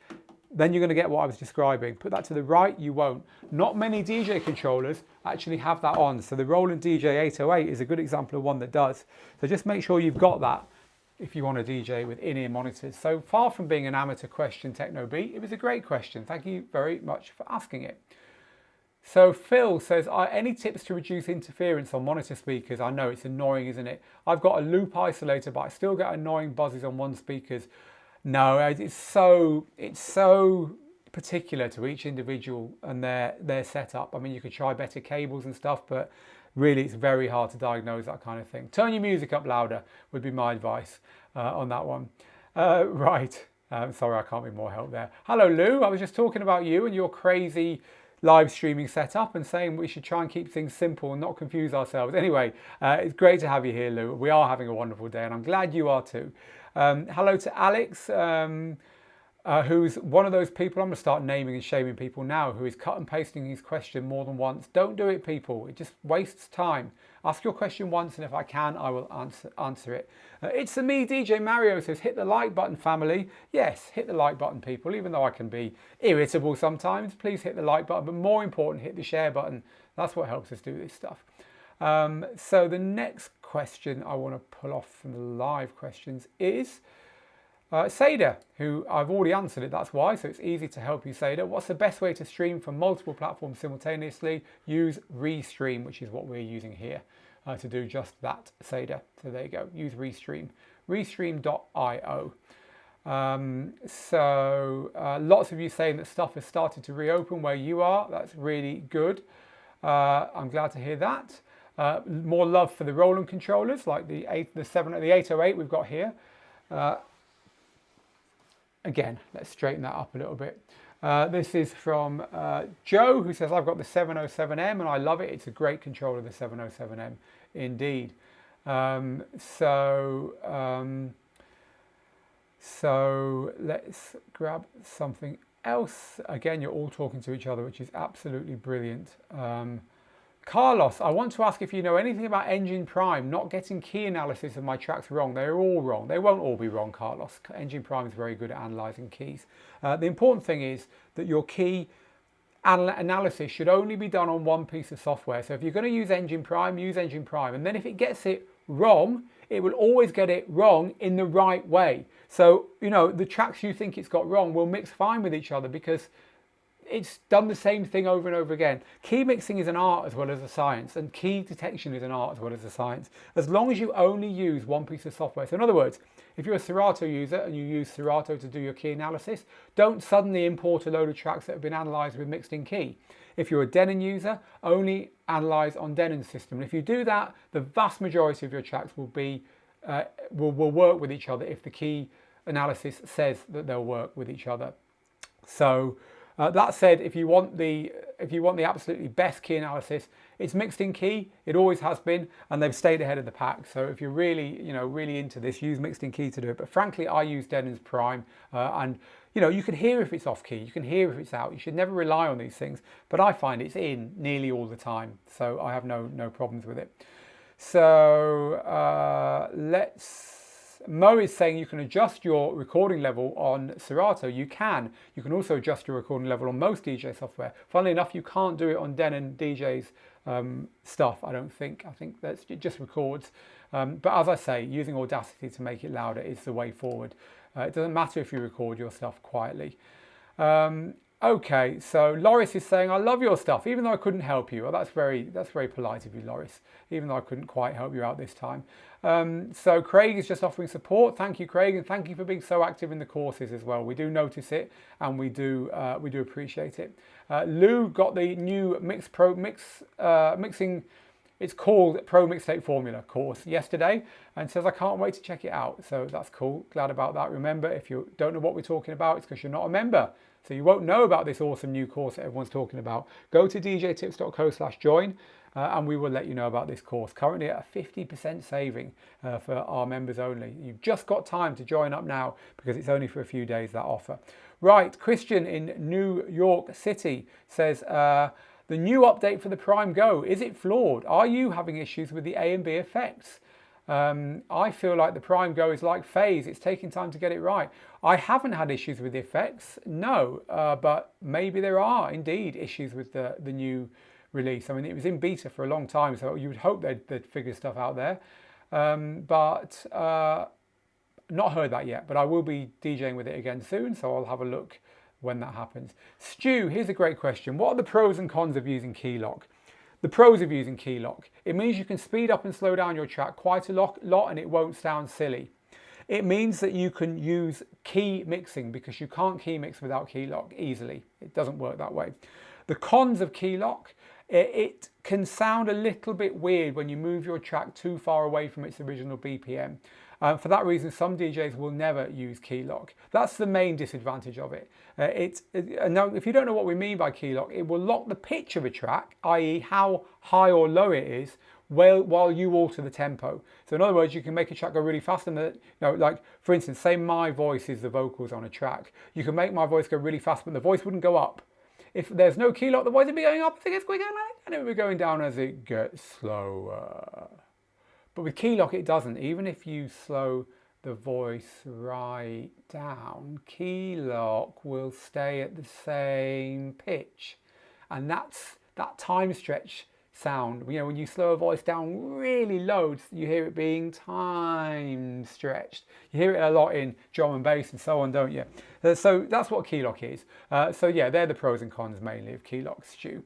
then you're going to get what I was describing. Put that to the right, you won't. Not many DJ controllers actually have that on. So the Roland DJ 808 is a good example of one that does. So just make sure you've got that if you want to DJ with in-ear monitors. So far from being an amateur question, Technobeat, it was a great question. Thank you very much for asking it. So Phil says, any tips to reduce interference on monitor speakers? I know it's annoying, isn't it? I've got a loop isolator, but I still get annoying buzzes on one speakers. No, it's so particular to each individual and their setup. I mean, you could try better cables and stuff, but really it's very hard to diagnose that kind of thing. Turn your music up louder would be my advice on that one. Right, sorry, I can't be more help there. Hello, Lou. I was just talking about you and your crazy live streaming setup and saying we should try and keep things simple and not confuse ourselves. Anyway, it's great to have you here, Lou. We are having a wonderful day and I'm glad you are too. Hello to Alex, who's one of those people, I'm going to start naming and shaming people now, who is cut and pasting his question more than once. Don't do it, people. It just wastes time. Ask your question once and if I can, I will answer it. It's me, DJ Mario, says, hit the like button, family. Yes, hit the like button, people. Even though I can be irritable sometimes, please hit the like button. But more important, hit the share button. That's what helps us do this stuff. So the next question I want to pull off from the live questions is Seda, who I've already answered it, that's why, so it's easy to help you, Seda. What's the best way to stream from multiple platforms simultaneously? Use Restream, which is what we're using here to do just that, Seda. So there you go, use Restream, restream.io. Lots of you saying that stuff has started to reopen where you are. That's really good. I'm glad to hear that. More love for the Roland controllers, like the 808 we've got here. Again, let's straighten that up a little bit. This is from Joe, who says, I've got the 707M and I love it. It's a great controller, the 707M, indeed. So let's grab something else? Again, you're all talking to each other, which is absolutely brilliant. Carlos, I want to ask if you know anything about Engine Prime not getting key analysis of my tracks wrong. They're all wrong. They won't all be wrong, Carlos. Engine Prime is very good at analysing keys. The important thing is that your key analysis should only be done on one piece of software. So if you're going to use Engine Prime, use Engine Prime. And then if it gets it wrong, it will always get it wrong in the right way. So, you know, the tracks you think it's got wrong will mix fine with each other because it's done the same thing over and over again. Key mixing is an art as well as a science, and key detection is an art as well as a science, as long as you only use one piece of software. So in other words, if you're a Serato user and you use Serato to do your key analysis, don't suddenly import a load of tracks that have been analysed with mixed in key. If you're a Denon user, only analyse on Denon's system. And if you do that, the vast majority of your tracks will work with each other if the key analysis says that they'll work with each other. So that said, if you want the absolutely best key analysis, it's mixed in key. It always has been, and they've stayed ahead of the pack. So if you're really, really into this, use mixed in key to do it. But frankly, I use Denon's Prime, and you can hear if it's off key, you can hear if it's out. You should never rely on these things, but I find it's in nearly all the time, so I have no problems with it. So Mo is saying you can adjust your recording level on Serato. You can also adjust your recording level on most DJ software. Funnily enough, you can't do it on Denon DJ's stuff, I don't think. I think it just records. But as I say, using Audacity to make it louder is the way forward. It doesn't matter if you record your stuff quietly. Okay, so Loris is saying, I love your stuff, even though I couldn't help you. Well, that's very polite of you, Loris, even though I couldn't quite help you out this time. So Craig is just offering support. Thank you, Craig, and thank you for being so active in the courses as well. We do notice it, and we do appreciate it. Lou got the new mixing. It's called Pro Mixtape Formula course yesterday, and says I can't wait to check it out. So that's cool. Glad about that. Remember, if you don't know what we're talking about, it's because you're not a member. So you won't know about this awesome new course that everyone's talking about. Go to djtips.co/join and we will let you know about this course. Currently at a 50% saving for our members only. You've just got time to join up now because it's only for a few days, that offer. Right, Christian in New York City says, the new update for the Prime Go, is it flawed? Are you having issues with the A and B effects? I feel like the Prime Go is like Phase. It's taking time to get it right. I haven't had issues with the effects, no, but maybe there are indeed issues with the new release. I mean, it was in beta for a long time, so you would hope they'd figure stuff out there. But not heard that yet, but I will be DJing with it again soon, so I'll have a look when that happens. Stu, here's a great question. What are the pros and cons of using key lock? The pros of using key lock: it means you can speed up and slow down your track quite a lot and it won't sound silly. It means that you can use key mixing because you can't key mix without key lock easily. It doesn't work that way. The cons of key lock: it can sound a little bit weird when you move your track too far away from its original BPM. For that reason, some DJs will never use key lock. That's the main disadvantage of it. Now, if you don't know what we mean by key lock, it will lock the pitch of a track, i.e. how high or low it is, while you alter the tempo. So in other words, you can make a track go really fast, and like for instance, say my voice is the vocals on a track. You can make my voice go really fast, but the voice wouldn't go up. If there's no key lock, the voice would be going up as it gets quicker, and it would be going down as it gets slower. But with key lock, it doesn't. Even if you slow the voice right down, key lock will stay at the same pitch. And that's that time stretch sound. When you slow a voice down really low, you hear it being time stretched. You hear it a lot in drum and bass and so on, don't you? So that's what key lock is. So yeah, they're the pros and cons mainly of key lock, Stu.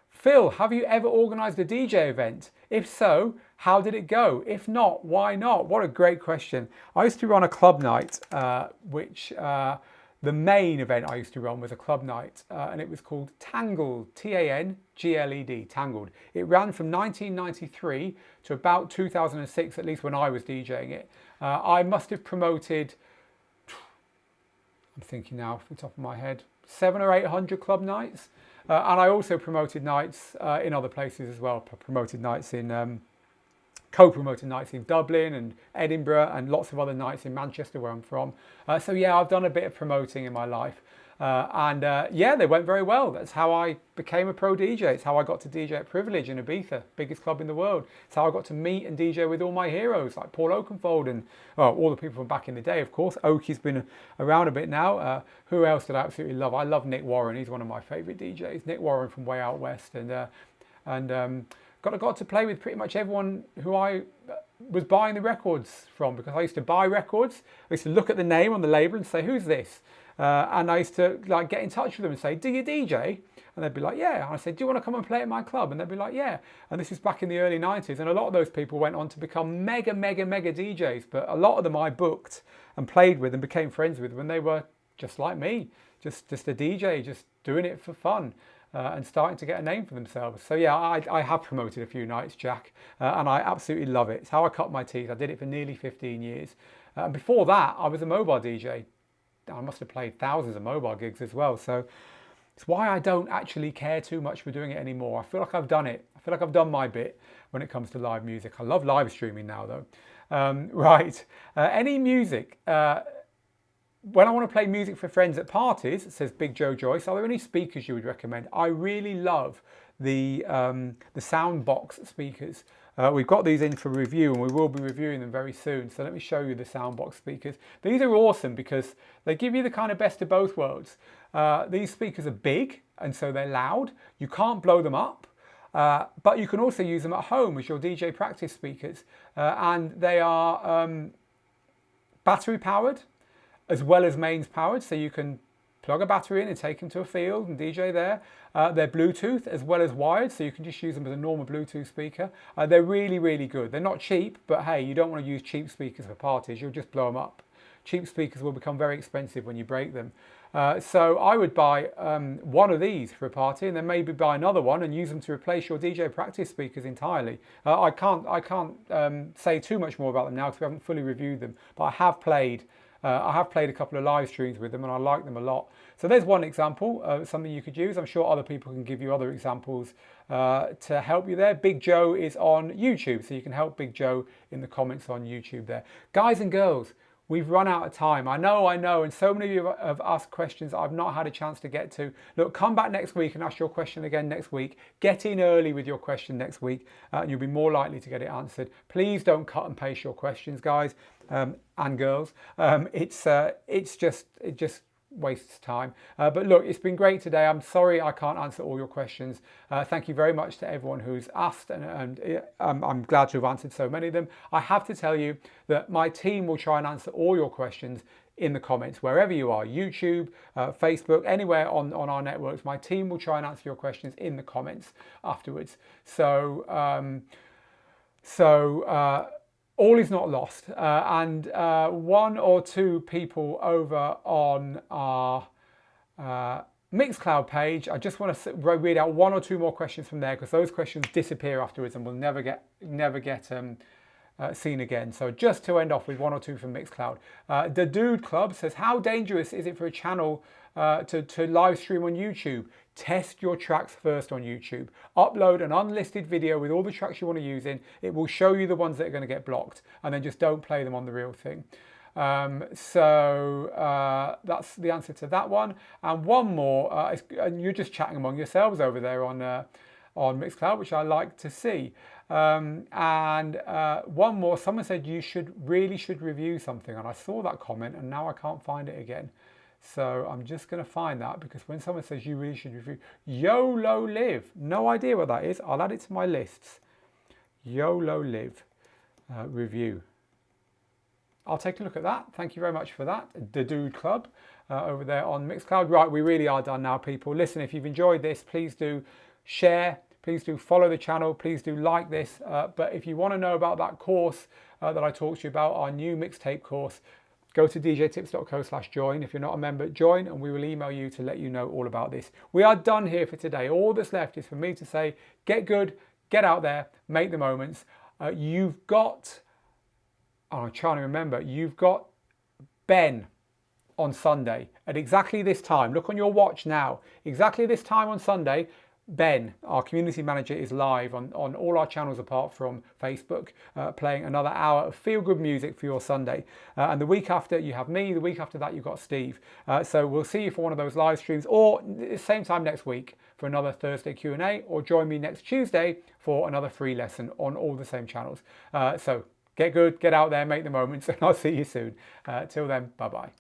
Phil, have you ever organised a DJ event? If so, how did it go? If not, why not? What a great question. I used to run a club night, the main event I used to run was a club night, and it was called Tangled, T-A-N-G-L-E-D, Tangled. It ran from 1993 to about 2006, at least when I was DJing it. I must have promoted, I'm thinking now off the top of my head, 700 or 800 club nights. And I also promoted nights in other places as well. Promoted nights in co-promoted nights in Dublin and Edinburgh and lots of other nights in Manchester where I'm from. So yeah, I've done a bit of promoting in my life. Yeah, they went very well. That's how I became a pro DJ. It's how I got to DJ at Privilege in Ibiza, biggest club in the world. It's how I got to meet and DJ with all my heroes like Paul Oakenfold and all the people from back in the day, of course. Oakie's been around a bit now. Who else did I absolutely love? I love Nick Warren. He's one of my favourite DJs. Nick Warren from way out west. Got to play with pretty much everyone who I was buying the records from, because I used to buy records. I used to look at the name on the label and say, who's this? And I used to like get in touch with them and say, do you DJ? And they'd be like, yeah. And I said, do you want to come and play at my club? And they'd be like, yeah. And this is back in the early 90s. And a lot of those people went on to become mega DJs. But a lot of them I booked and played with and became friends with when they were just like me, just a DJ, just doing it for fun. And starting to get a name for themselves. So yeah, I have promoted a few nights, Jack, and I absolutely love it. It's how I cut my teeth. I did it for nearly 15 years. And before that, I was a mobile DJ. I must have played thousands of mobile gigs as well. So it's why I don't actually care too much for doing it anymore. I feel like I've done it. I feel like I've done my bit when it comes to live music. I love live streaming now though. Right, any music. When I want to play music for friends at parties, says Big Joe Joyce, are there any speakers you would recommend? I really love the Soundbox speakers. We've got these in for review and we will be reviewing them very soon. So let me show you the Soundbox speakers. These are awesome because they give you the kind of best of both worlds. These speakers are big and so they're loud. You can't blow them up, but you can also use them at home as your DJ practice speakers. And they are battery powered as well as mains powered. So you can plug a battery in and take them to a field and DJ there. They're Bluetooth as well as wired, so you can just use them as a normal Bluetooth speaker. They're really good. They're not cheap, but hey, you don't want to use cheap speakers for parties. You'll just blow them up. Cheap speakers will become very expensive when you break them. So I would buy one of these for a party and then maybe buy another one and use them to replace your DJ practice speakers entirely. I can't say too much more about them now because we haven't fully reviewed them, but I have played a couple of live streams with them and I like them a lot. So there's one example of something you could use. I'm sure other people can give you other examples to help you there. Big Joe is on YouTube, so you can help Big Joe in the comments on YouTube there. Guys and girls, we've run out of time. I know, and so many of you have asked questions I've not had a chance to get to. Look, come back next week and ask your question again next week. Get in early with your question next week and you'll be more likely to get it answered. Please don't cut and paste your questions, guys and girls. It just wastes time. But look, it's been great today. I'm sorry I can't answer all your questions. Thank you very much to everyone who's asked, and I'm glad to have answered so many of them. I have to tell you that my team will try and answer all your questions in the comments, wherever you are, YouTube, Facebook, anywhere on our networks. My team will try and answer your questions in the comments afterwards. So all is not lost, and one or two people over on our Mixcloud page, I just want to read out one or two more questions from there because those questions disappear afterwards and will never get seen again. So just to end off with one or two from Mixcloud. The Dude Club says, how dangerous is it for a channel to live stream on YouTube? Test your tracks first on YouTube. Upload an unlisted video with all the tracks you want to use in. It will show you the ones that are going to get blocked, and then just don't play them on the real thing. So that's the answer to that one. And one more, and you're just chatting among yourselves over there on Mixcloud, which I like to see. And one more, someone said you really should review something, and I saw that comment and now I can't find it again. So I'm just going to find that, because when someone says you really should review, YOLO Live, no idea what that is. I'll add it to my lists. YOLO Live review. I'll take a look at that. Thank you very much for that. The Dude Club over there on Mixcloud. Right, we really are done now, people. Listen, if you've enjoyed this, please do share. Please do follow the channel. Please do like this. But if you want to know about that course that I talked to you about, our new mixtape course, go to djtips.co/join. If you're not a member, join, and we will email you to let you know all about this. We are done here for today. All that's left is for me to say, get good, get out there, make the moments. You've got, I'm trying to remember, you've got Ben on Sunday at exactly this time. Look on your watch now. Exactly this time on Sunday, Ben, our community manager, is live on all our channels apart from Facebook, playing another hour of feel-good music for your Sunday. And the week after, you have me. The week after that, you've got Steve. So we'll see you for one of those live streams, or same time next week for another Thursday Q&A, or join me next Tuesday for another free lesson on all the same channels. So get good, get out there, make the moments, and I'll see you soon. Till then, bye-bye.